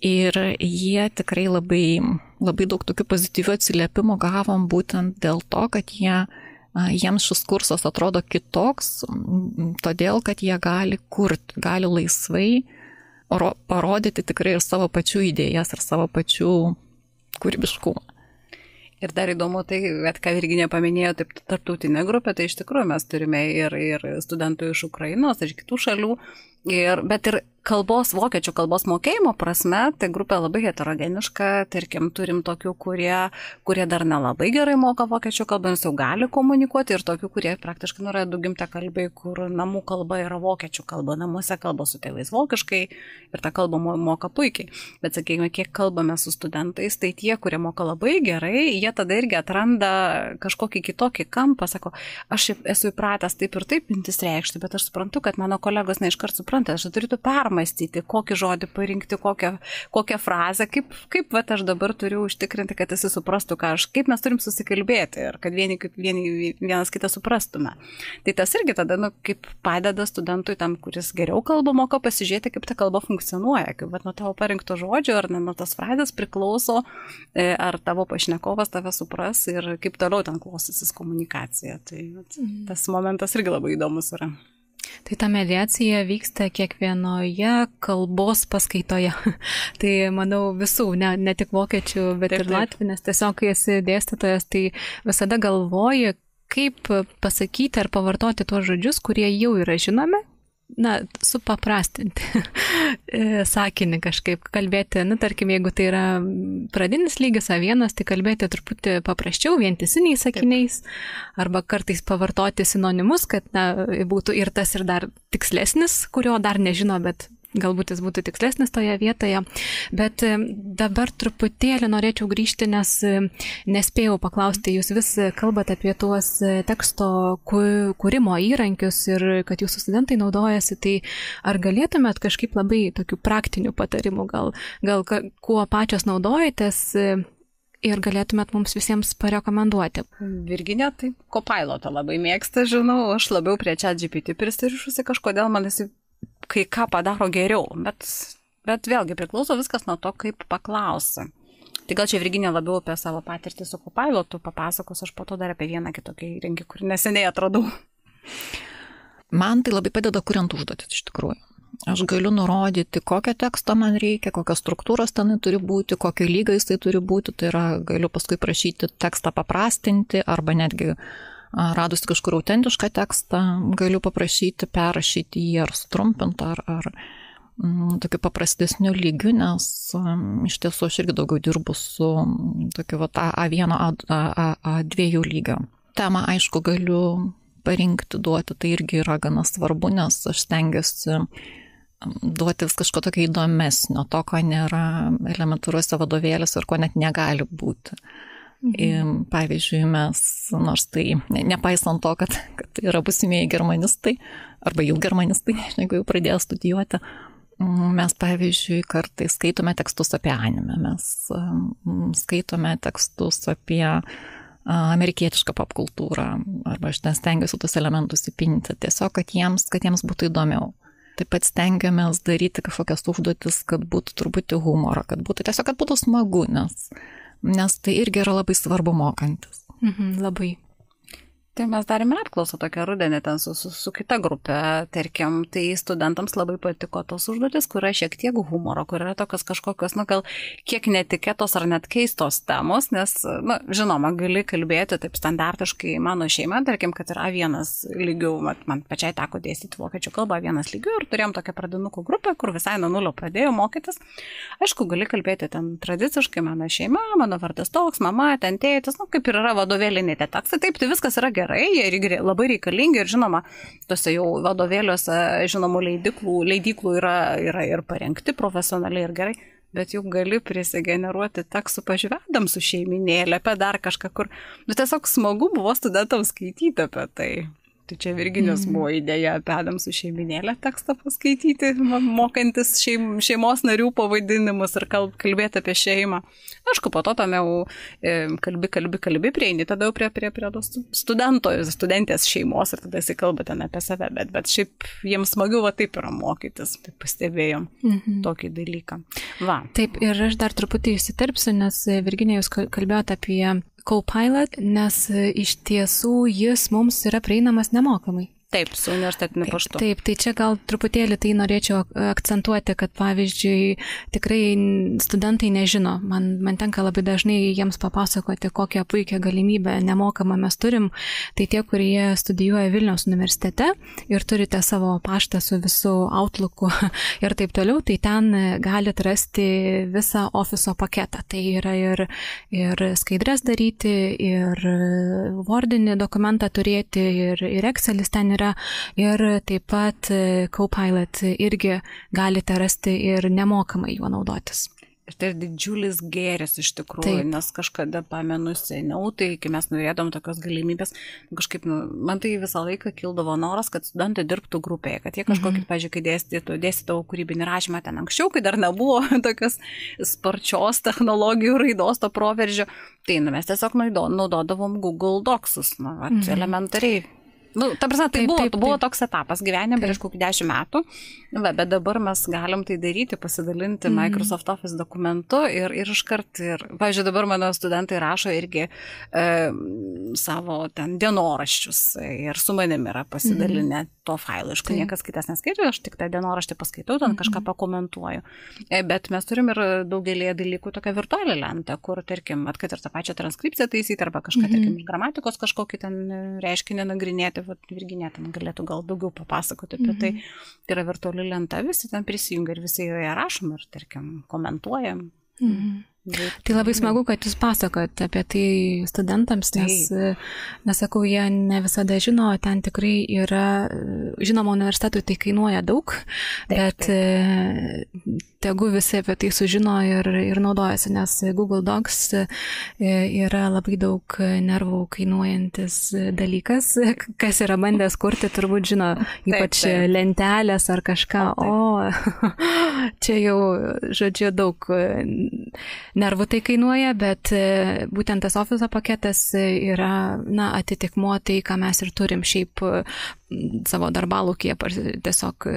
Ir jie tikrai labai daug tokių pozityvių atsiliepimų gavom būtent dėl to, kad jiems šis kursas atrodo kitoks, todėl, kad jie gali kurti, gali laisvai parodyti tikrai ir savo pačių idėjas, ir savo pačių kūrybiškumą. Ir dar įdomu tai, ką Virginija paminėjo, taip tarptautinė grupė, tai iš tikrųjų mes turime ir studentų iš Ukrainos, iš kitų šalių, bet ir vokiečių kalbos mokėjimo prasme, tai grupė labai heterogeniška, tarkim, turim tokių, kurie dar nelabai gerai moka vokiečių kalbą, nes jau gali komunikuoti, ir tokių, kurie praktiškai yra du gimtakalbiai, kur namų kalba yra vokiečių kalba, namuose kalba su tėvais vokiškai ir tą kalbą moka puikiai. Bet sakykime, kiek kalbame su studentais, tai tie, kurie moka labai gerai, jie tada irgi atranda kažkokį kitokį kampą, sako, aš esu įpratęs taip ir taip mintis reikšti, bet aš suprantu, kad mano kolegos neiškart nesupranta, aš turėtų permastyti, kokį žodį parinkti, kokią frazę, kaip vat, aš dabar turiu užtikrinti, kad jis suprastų, kaip mes turim susikalbėti ir kad vienas kitą suprastume. Tai tas irgi tada, kaip padeda studentui tam, kuris geriau kalbą moka, pasižiūrėti, kaip ta kalba funkcionuoja, kaip vat, nuo tavo parinkto žodžio ar nuo tos frazės priklauso, ar tavo pašnekovas tave supras ir kaip toliau ten klostysis komunikacija. Tai tas momentas irgi labai įdomus yra. Tai ta mediacija vyksta kiekvienoje kalbos paskaitoje. Tai manau visų, ne tik vokiečių, bet ir latvių, nes tiesiog, kai esi dėstytojas, tai visada galvoji, kaip pasakyti ar pavartoti tuos žodžius, kurie jau yra žinomi, supaprastinti sakinį kažkaip, kalbėti, tarkim, jeigu tai yra pradinis lygis A1, tai kalbėti truputį paprasčiau, vientisiniais sakiniais, arba kartais pavartoti sinonimus, kad būtų ir tas ir dar tikslesnis, kurio dar nežino, bet galbūt jis būtų tikslesnis toje vietoje. Bet dabar truputėlį norėčiau grįžti, nes nespėjau paklausti, jūs vis kalbate apie tuos teksto kūrimo įrankius ir kad jūsų studentai naudojasi, tai ar galėtumėt kažkaip labai tokių praktinių patarimų, gal kuo pačios naudojatės ir galėtumėt mums visiems parekomenduoti? Virginija, tai Copilotą labai mėgsta, žinau, aš labiau prie ChatGPT prisirišusi, kažkodėl man jis kai ką padaro geriau, bet vėlgi priklauso viskas nuo to, kaip paklausi. Tai gal čia Virginija labiau apie savo patirtį su Copilotu papasakos, aš po to dar apie vieną kitokį įrankį, kurį neseniai atradau. Man tai labai padeda kuriant užduotis iš tikrųjų. Aš galiu nurodyti, kokio teksto man reikia, kokios struktūros ten turi būti, kokio lygio jisai turi būti, tai yra galiu paskui prašyti tekstą paprastinti arba netgi radus kažkur autentišką tekstą, galiu paprašyti perrašyti jį ar sutrumpinti, ar tokiu paprastesniu lygiu, nes iš tiesų aš irgi daugiau dirbu su tokiu A1, A2 lygio. Temą, aišku, galiu parinkti, duoti, tai irgi yra gana svarbu, nes aš stengiuosi duoti vis kažko tokio įdomesnio, to, ko nėra elementariuose vadovėliuose ir ko net negali būti. Pavyzdžiui, mes, nors tai nepaisant to, kad tai yra būsimieji germanistai, arba jau germanistai, jeigu jau pradėjo studijuoti, mes, pavyzdžiui, kartais skaitome tekstus apie anime, mes skaitome tekstus apie amerikietišką popkultūrą, arba aš ten stengiuosi tos elementus įpinti, tiesiog, kad jiems būtų įdomiau. Taip pat stengiamės daryti kažkokias užduotis, kad būtų truputį humoro, kad būtų smagu, nes tai irgi yra labai svarbu mokantis. Labai. Tai mes darėme apklausą tokią rudenį ten su kita grupė, tarkim, tai studentams labai patiko tos užduotis, kur yra šiek tiek humoro, kur yra tokios kažkokios, gal kiek netikėtos ar net keistos temos, nes, žinoma, gali kalbėti taip standartiškai mano šeima, tarkim, kad yra A1 lygių, man pačiai teko dėstyti vokiečių kalbą A1 lygių ir turėjom tokią pradinukų grupę, kur visai nuo nulio pradėjau mokytis. Aišku, gali kalbėti ten tradiciškai mano šeima, mano vardas toks, mama, ten tėtis, kaip ir yra vadovėliniai tie tekstai, taip, tai viskas yra gerai, jie irgi labai reikalingi ir žinoma, tose jau vadovėliuose žinomų leidyklų yra ir parengti profesionaliai ir gerai, bet juk gali prisigeneruoti tekstų pažvedam su šeiminėlė, apie dar kažką, kur, tiesiog smagu buvo studentams skaityti apie tai. Tai čia Virginijos buvo idėja apie Adamsų šeiminėlę tekstą paskaityti, mokantis šeimos narių pavadinimus ir kalbėti apie šeimą. Aišku, po to tam jau kalbi prieini, tada jau prie studentės šeimos ir tada jisai kalba ten apie save, bet šiaip jiems smagiau taip yra mokytis, tai pastebėjom tokį dalyką. Va. Taip, ir aš dar truputį įsiterpsiu, nes Virginija, jūs kalbėjote apie Copilot, nes iš tiesų jis mums yra prieinamas nemokamai. Taip, su universitetiniu paštu. Taip, tai čia gal truputėlį tai norėčiau akcentuoti, kad pavyzdžiui, tikrai studentai nežino. Man tenka labai dažnai jiems papasakoti, kokią puikią galimybę nemokamą mes turim. Tai tie, kurie studijuoja Vilniaus universitete ir turite savo paštą su visų Outlooku ir taip toliau, tai ten galite rasti visą ofiso paketą. Tai yra ir skaidres daryti, ir Wordinį dokumentą turėti, ir Excelis ten yra. Ir taip pat Copilot irgi galite rasti ir nemokamai juo naudotis. Ir tai didžiulis gėris iš tikrųjų, nes kažkada pamenu seniau, tai kai mes norėdom tokios galimybės, kažkaip, man tai visą laiką kildavo noras, kad studentai dirbtų grupėje, kad jie kažkokį, pažiūrėjau, kai dėstytavo kūrybinį rašymą ten anksčiau, kai dar nebuvo tokios sparčios technologijų raidos, to proveržio, tai mes tiesiog naudodavom Google Docsus, elementariai. Ta prasme, tai buvo toks etapas gyvenime prieš kokį 10 metų, bet dabar mes galim tai daryti, pasidalinti Microsoft Office dokumentu ir iškart, pavyzdžiui, dabar mano studentai rašo irgi savo ten dienoraščius ir su manim yra pasidalinę to failo, aišku, niekas kitas neskaito, aš tik tą dienoraštį paskaitau, ten kažką pakomentuoju, bet mes turim ir daugelį dalykų tokią virtualią lentą, kur, tarkim, kad ir tą pačią transkripciją taisyti arba kažką, tarkim, iš gramatikos kažkokį ten reiškinį nagrinėti. Virginija ten galėtų gal daugiau papasakoti apie tai. Tai yra virtuali lenta, visi ten prisijungia ir visi joje rašom ir, tarkim, komentuojam. Tai labai smagu, kad jūs pasakojate apie tai studentams, nes sakau, jie ne visada žino, ten tikrai yra, žinoma, universitetui tai kainuoja daug, bet tegu visi apie tai sužino ir naudojasi, nes Google Docs yra labai daug nervų kainuojantis dalykas, kas yra bandęs kurti, turbūt žino, ypač lentelės ar kažką, čia jau, žodžiu, daug nervų tai kainuoja, bet būtent tas Office paketas yra, atitikmuo tai, ką mes ir turim šiaip savo darbalūkyje, tiesiog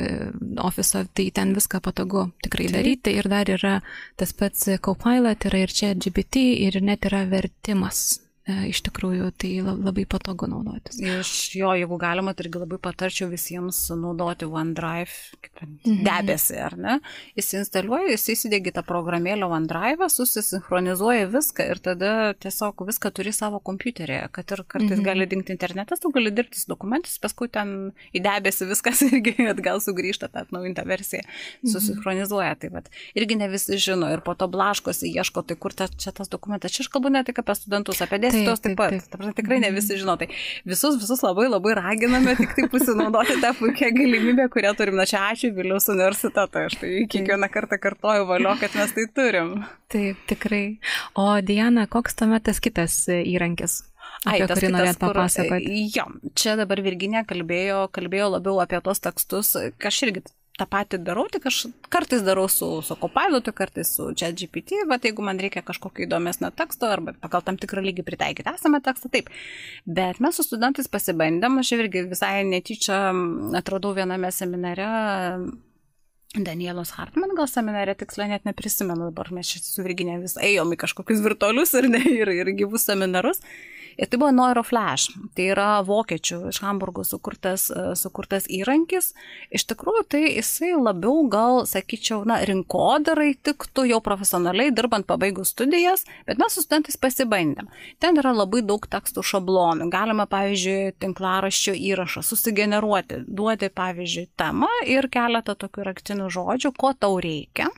Office, tai ten viską patogu tikrai daryti ir dar yra tas pats Copilot, yra ir čia GPT ir net yra vertimas. Iš tikrųjų, tai labai patogu naudotis. Jeigu galima, tai irgi labai patarčiau visiems naudoti OneDrive debesį, ar ne? Jis instaliuoja, jis įsidėgi tą programėlę OneDrive, susisinchronizuoja viską ir tada tiesiog viską turi savo kompiuterėje, kad ir kartais gali dingti internetas, tu gali dirbti su dokumentais, paskui ten į debesį viskas irgi atgal sugrįžta tą atnaujintą versiją, susisinchronizuoja. Tai vat, irgi ne visi žino ir po to blaškosi, ieško, tai kur čia tas dokumentas. Čia aš kalbu ne tik apie studentus, apie dėstytojus taip pat. Tikrai ne visi žino. Tai visus labai labai raginame tik tai pasinaudoti tą puikią galimybę, kurią turim. Čia ačiū Vilniaus universitetą. Aš tai kiekvieną kartą kartoju valio, kad mes tai turim. Taip, tikrai. O Diana, koks tuomet tas kitas įrankis? Apie kurį norėt papasakoti? Jo, čia dabar Virginija kalbėjo labiau apie tos tekstus, aš irgi tą patį darau, tik aš kartais darau su Copilotu, kartais su ChatGPT, bet jeigu man reikia kažkokio įdomesnio teksto arba pagal tam tikrą lygį pritaikyti esamą tekstą, taip. Bet mes su studentais pasibandėm, aš irgi visai netyčia atradau viename seminare, Danielos Hartman gal seminare, tiksliai net neprisimenu, dabar mes su Virginija vis ėjom į kažkokius virtualius ir gyvus seminarus. Ir tai buvo Neuroflash, tai yra vokiečių iš Hamburgo sukurtas įrankis. Iš tikrųjų, tai jisai labiau gal, sakyčiau, rinkodarai tiktų jau profesionaliai dirbant pabaigus studijas, bet mes su studentais pasibandėm. Ten yra labai daug tekstų šablonų. Galima, pavyzdžiui, tinklaraščio įrašą susigeneruoti, duoti, pavyzdžiui, temą ir keletą tokių raktinių žodžių, ko tau reikia.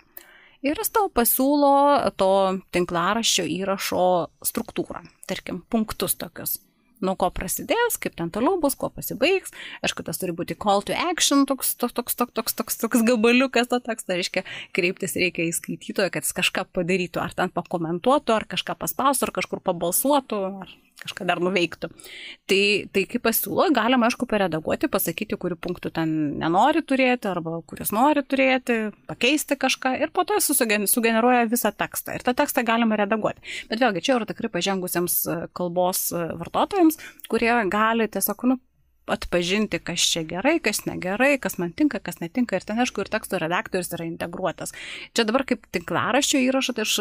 Ir jis tau pasiūlo to tinklaraščio įrašo struktūrą, tarkim, punktus tokius. Nuo ko prasidės, kaip ten toliau bus, kuo pasibaigs. Aišku, tas turi būti call to action, toks gabaliukas to teksto, reiškia, kreiptis reikia į skaitytoją, kad jis kažką padarytų, ar ten pakomentuotų, ar kažką paspaustų, ar kažkur pabalsuotų, ar kažką dar nuveiktų. Tai kaip pasiūlo, galima, aišku, paredaguoti, pasakyti, kurių punktų ten nenori turėti, arba kuriuos nori turėti, pakeisti kažką ir po to sugeneruoja visą tekstą. Ir tą tekstą galima redaguoti. Bet vėlgi, čia yra tikrai pažengusiems kalbos vartotojams, kurie gali tiesiog, atpažinti, kas čia gerai, kas negerai, kas man tinka, kas netinka. Ir ten, aišku, ir teksto redaktorius yra integruotas. Čia dabar kaip tinklaraščio įrašą, tai aš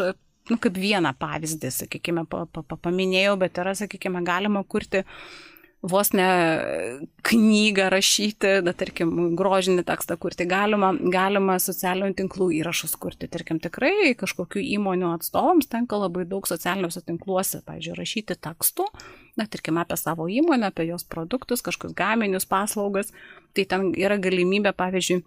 kaip vieną pavyzdį, sakykime, paminėjau, bet yra, sakykime, galima kurti vos ne knygą rašyti, tarkim, grožinį tekstą kurti, galima socialinių tinklų įrašus kurti, tarkim, tikrai kažkokių įmonių atstovams tenka labai daug socialiniuose tinkluose, pavyzdžiui, rašyti tekstų, tarkim, apie savo įmonę, apie jos produktus, kažkokius gaminius, paslaugas, tai ten yra galimybė, pavyzdžiui,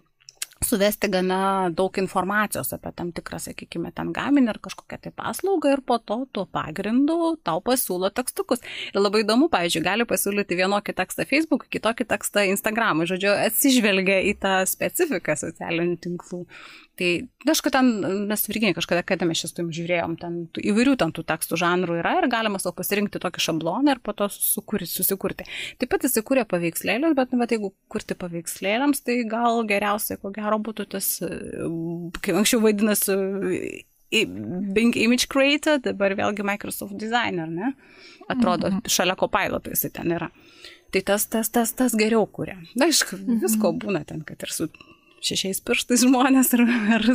suvesti gana daug informacijos apie tam tikrą, sakykime, ten gaminį ar kažkokią tai paslaugą ir po to tuo pagrindu tau pasiūlo tekstukus. Ir labai įdomu, pavyzdžiui, gali pasiūlyti vienokį tekstą Facebook, kitokį tekstą Instagramui, žodžiu, atsižvelgia į tą specifiką socialinių tinklų. Tai, aišku, ten mes Virginija kažkada, kada mes šis tuim žiūrėjom, ten įvairių ten tų tekstų žanrų yra ir galima savo pasirinkti tokį šabloną ir po to susikurti. Taip pat įsikūrė paveikslėlius, bet jeigu kurti paveikslėliams, tai gal geriausiai, ko gero, būtų tas, kaip anksčiau vadinasi, Bing Image Creator, dabar vėlgi Microsoft Designer, ne? Atrodo, šalia Copilot jisai ten yra. Tai tas geriau kuria. Na, aišku, visko būna ten, kad ir su 6 pirštais žmonės ir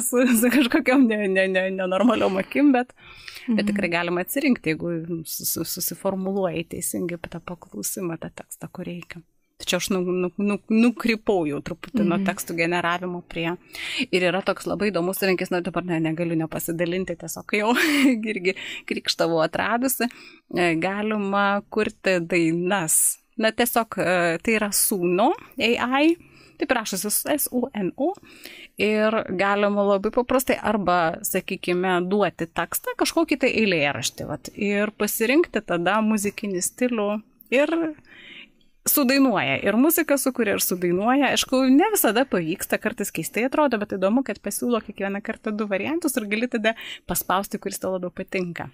su kažkokiam nenormaliom akim, bet tikrai galima atsirinkti, jeigu susiformuluoji teisingai tą paklausimą, tą tekstą, kur reikia. Tačiau aš nukrypau jau truputį nuo tekstų generavimo prie. Ir yra toks labai įdomus įrankis, dabar negaliu nepasidalinti, tiesiog jau irgi krikštavau atradusi, galima kurti dainas. Na, tiesiog tai yra Suno AI, taip rašosi SUNO ir galima labai paprastai arba, sakykime, duoti tekstą, kažkokį tai eilėraštį ir pasirinkti tada muzikinį stilių ir sudainuoja. Ir muziką sukuria ir sudainuoja. Aišku, ne visada pavyksta, kartais keistai atrodo, bet įdomu, kad pasiūlo kiekvieną kartą 2 variantus ir gali tada paspausti, kuris tau labiau patinka.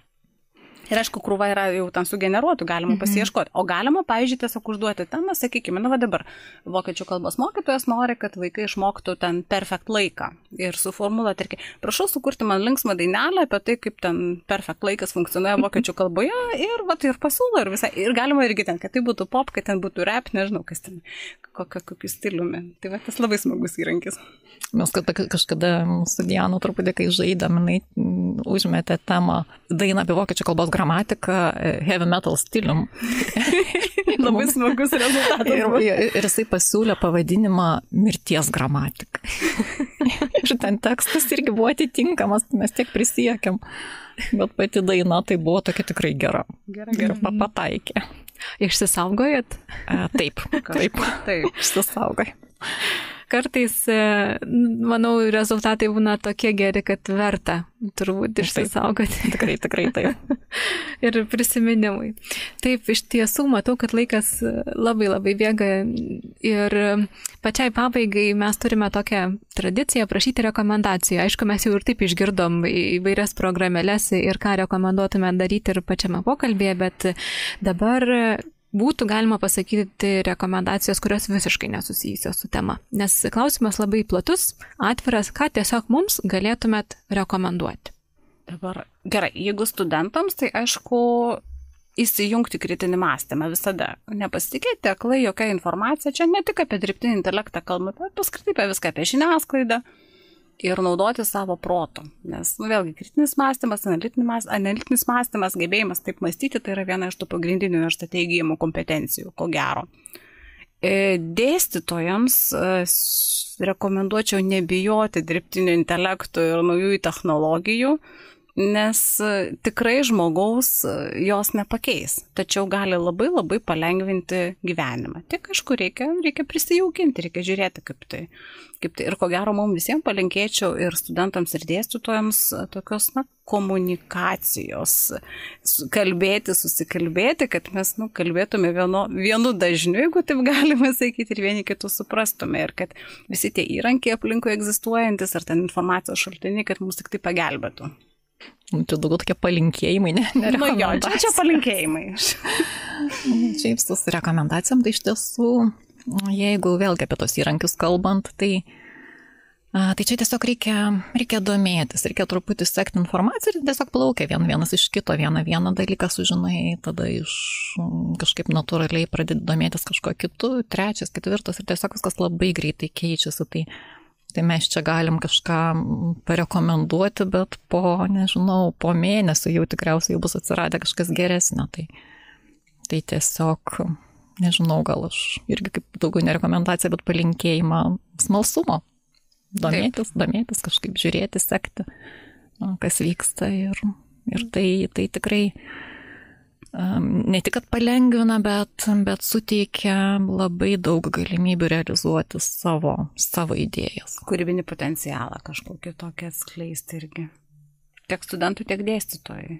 Ir aišku, krūva yra jau ten sugeneruotų, galima pasiieškoti. O galima, pavyzdžiui, tiesiog užduoti temą, sakykime, dabar vokiečių kalbos mokytojas nori, kad vaikai išmoktų ten perfect laiką. Ir suformuluoti, prašau sukurti man linksmą dainelę apie tai, kaip ten perfect laikas funkcionuoja vokiečių kalboje ir pasiūlo ir visai. Ir galima irgi ten, kad tai būtų pop, kad ten būtų rap, nežinau, kas ten, kokiu stiliumi. Tai tas labai smagus įrankis. Mes kažkada su Diana truputį, kai žaidėm, jinai užmetė temą dainą apie vokiečių kalbos gramatiką heavy metal stilium. Labai smagus rezultatas. Ir jisai pasiūlė pavadinimą mirties gramatika. Ir ten tekstas irgi buvo atitinkamas, mes tiek prisiekėm. Bet pati daina tai buvo tokia tikrai gera. Gera. Pataikė. Išsisaugojat? Taip. Išsisaugoj. Kartais, manau, rezultatai būna tokie geri, kad verta turbūt išsisaugoti. Tikrai taip. Ir prisiminimui. Taip, iš tiesų matau, kad laikas labai bėga ir pačiai pabaigai mes turime tokią tradiciją prašyti rekomendacijų. Aišku, mes jau ir taip išgirdom įvairias programėlės ir ką rekomenduotume daryti ir pačiame pokalbėje, bet dabar būtų galima pasakyti rekomendacijos, kurios visiškai nesusijusios su tema. Nes klausimas labai platus, atviras, ką tiesiog mums galėtumėt rekomenduoti. Dabar, gerai, jeigu studentams, tai aišku, įsijungti kritinį mąstymą visada. Nepasitikėti aklai jokia informacija, čia ne tik apie dirbtinį intelektą kalbame, bet paskritai apie viską, apie žiniasklaidą. Ir naudoti savo proto. Nes, vėlgi, kritinis mąstymas, analitinis mąstymas, gebėjimas taip mąstyti, tai yra viena iš tų pagrindinių universitete įgyjamų kompetencijų, ko gero. Dėstytojams rekomenduočiau nebijoti dirbtinio intelekto ir naujųjų technologijų, nes tikrai žmogaus jos nepakeis, tačiau gali labai palengvinti gyvenimą. Tik aišku, reikia prisijaukinti, reikia žiūrėti, kaip tai. Ir ko gero, mums visiems palinkėčiau ir studentams, ir dėstytojams tokios komunikacijos, susikalbėti, kad mes kalbėtume vienu dažniu, jeigu taip galima sakyti, ir vieni kitus suprastume, ir kad visi tie įrankiai aplinkui egzistuojantis, ar ten informacijos šaltiniai, kad mums tik tai pagelbėtų. Čia daugiau tokie palinkėjimai, ne rekomendacijos. Čia palinkėjimai. Šiaip su rekomendacijom, tai iš tiesų, jeigu vėlgi apie tos įrankius kalbant, tai čia tiesiog reikia domėtis, reikia truputį sekti informaciją ir tiesiog plaukia vienas iš kito, vieną dalyką sužinai, tada kažkaip natūraliai pradedi domėtis kažko kitu, 3, 4 ir tiesiog viskas labai greitai keičiasi. Tai mes čia galim kažką parekomenduoti, bet po mėnesio jau tikriausiai bus atsiradę kažkas geresnio. Tai tiesiog, gal aš irgi kaip daugiau ne rekomendacija, bet palinkėjimą smalsumo. Domėtis, kažkaip žiūrėti, sekti, kas vyksta. Ir tai tikrai ne tik, kad palengvina, bet suteikia labai daug galimybių realizuoti savo idėjas. Kūrybinį potencialą kažkokį tokį atskleisti irgi. Tiek studentų, tiek dėstytojai.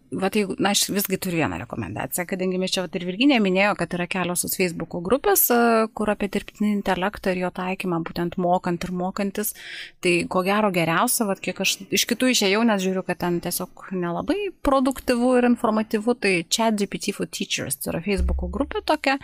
Vat, na, aš visgi turiu vieną rekomendaciją, kadangi mes čia ir Virginija minėjo, kad yra kelios Facebook'o grupės, kur apie dirbtinį intelektą ir jo taikymą, būtent mokant ir mokantis. Tai ko gero geriausia, vat, kiek aš iš kitų išėjau, nes žiūriu, kad ten tiesiog nelabai produktyvu ir informatyvu, tai ChatGPT for Teachers, tai yra Facebook'o grupė tokia,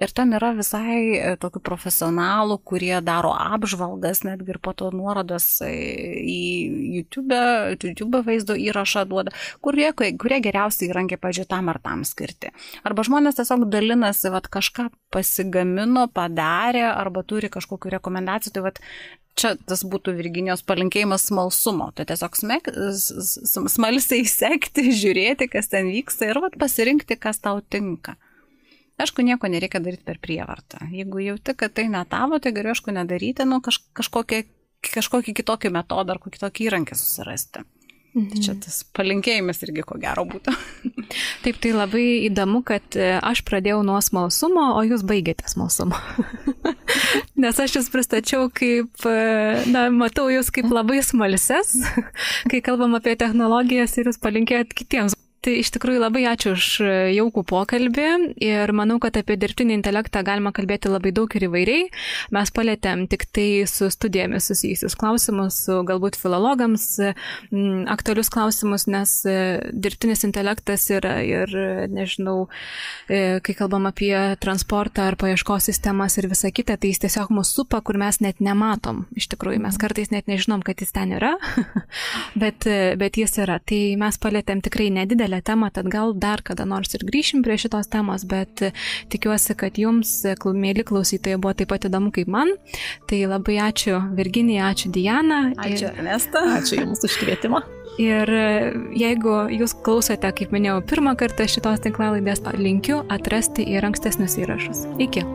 ir ten yra visai tokių profesionalų, kurie daro apžvalgas, netgi ir po to nuorodas į YouTube vaizdo įrašą duoda, kurie geriausiai įrankiai, pažiūrėjau, tam ar tam skirti. Arba žmonės tiesiog dalinasi, vat, kažką pasigamino, padarė, arba turi kažkokių rekomendacijų, tai vat, čia tas būtų Virginijos palinkėjimas smalsumo, tai tiesiog smalsiai sekti, žiūrėti, kas ten vyksta ir vat, pasirinkti, kas tau tinka. Aišku, nieko nereikia daryti per prievartą. Jeigu jauti, kad tai ne tavo, tai geriau aišku nedaryti, nu, kažkokį kitokį metodą ar kokį kitokį įrankį susirasti. Tai čia tas palinkėjimas irgi ko gero būtų. Taip, tai labai įdomu, kad aš pradėjau nuo smalsumo, o jūs baigėte smalsumo. Nes aš jūs pristačiau kaip, na, matau jūs kaip labai smalses, kai kalbam apie technologijas ir jūs palinkėjot kitiems. Tai iš tikrųjų labai ačiū už jaukų pokalbį ir manau, kad apie dirbtinį intelektą galima kalbėti labai daug ir įvairiai. Mes palėtėm tik tai su studijomis susijusius klausimus, su galbūt filologams aktualius klausimus, nes dirbtinis intelektas yra ir, nežinau, kai kalbam apie transportą ar paieškos sistemas ir visą kitą, tai jis tiesiog mus supa, kur mes net nematom. Iš tikrųjų, mes kartais net nežinom, kad jis ten yra, bet jis yra. Tai mes palėtėm tikrai nedidelę temą, tad gal dar kada nors ir grįšim prie šitos temos, bet tikiuosi, kad jums, mėly klausytojai, buvo taip pat įdomu kaip man. Tai labai ačiū Virginija, ačiū Diana. Ačiū Ernesta. Ačiū Jums už kvietimą. Ir jeigu jūs klausote, kaip minėjau, pirmą kartą šitos tinklalaidės, linkiu atrasti ir ankstesnius įrašus. Iki.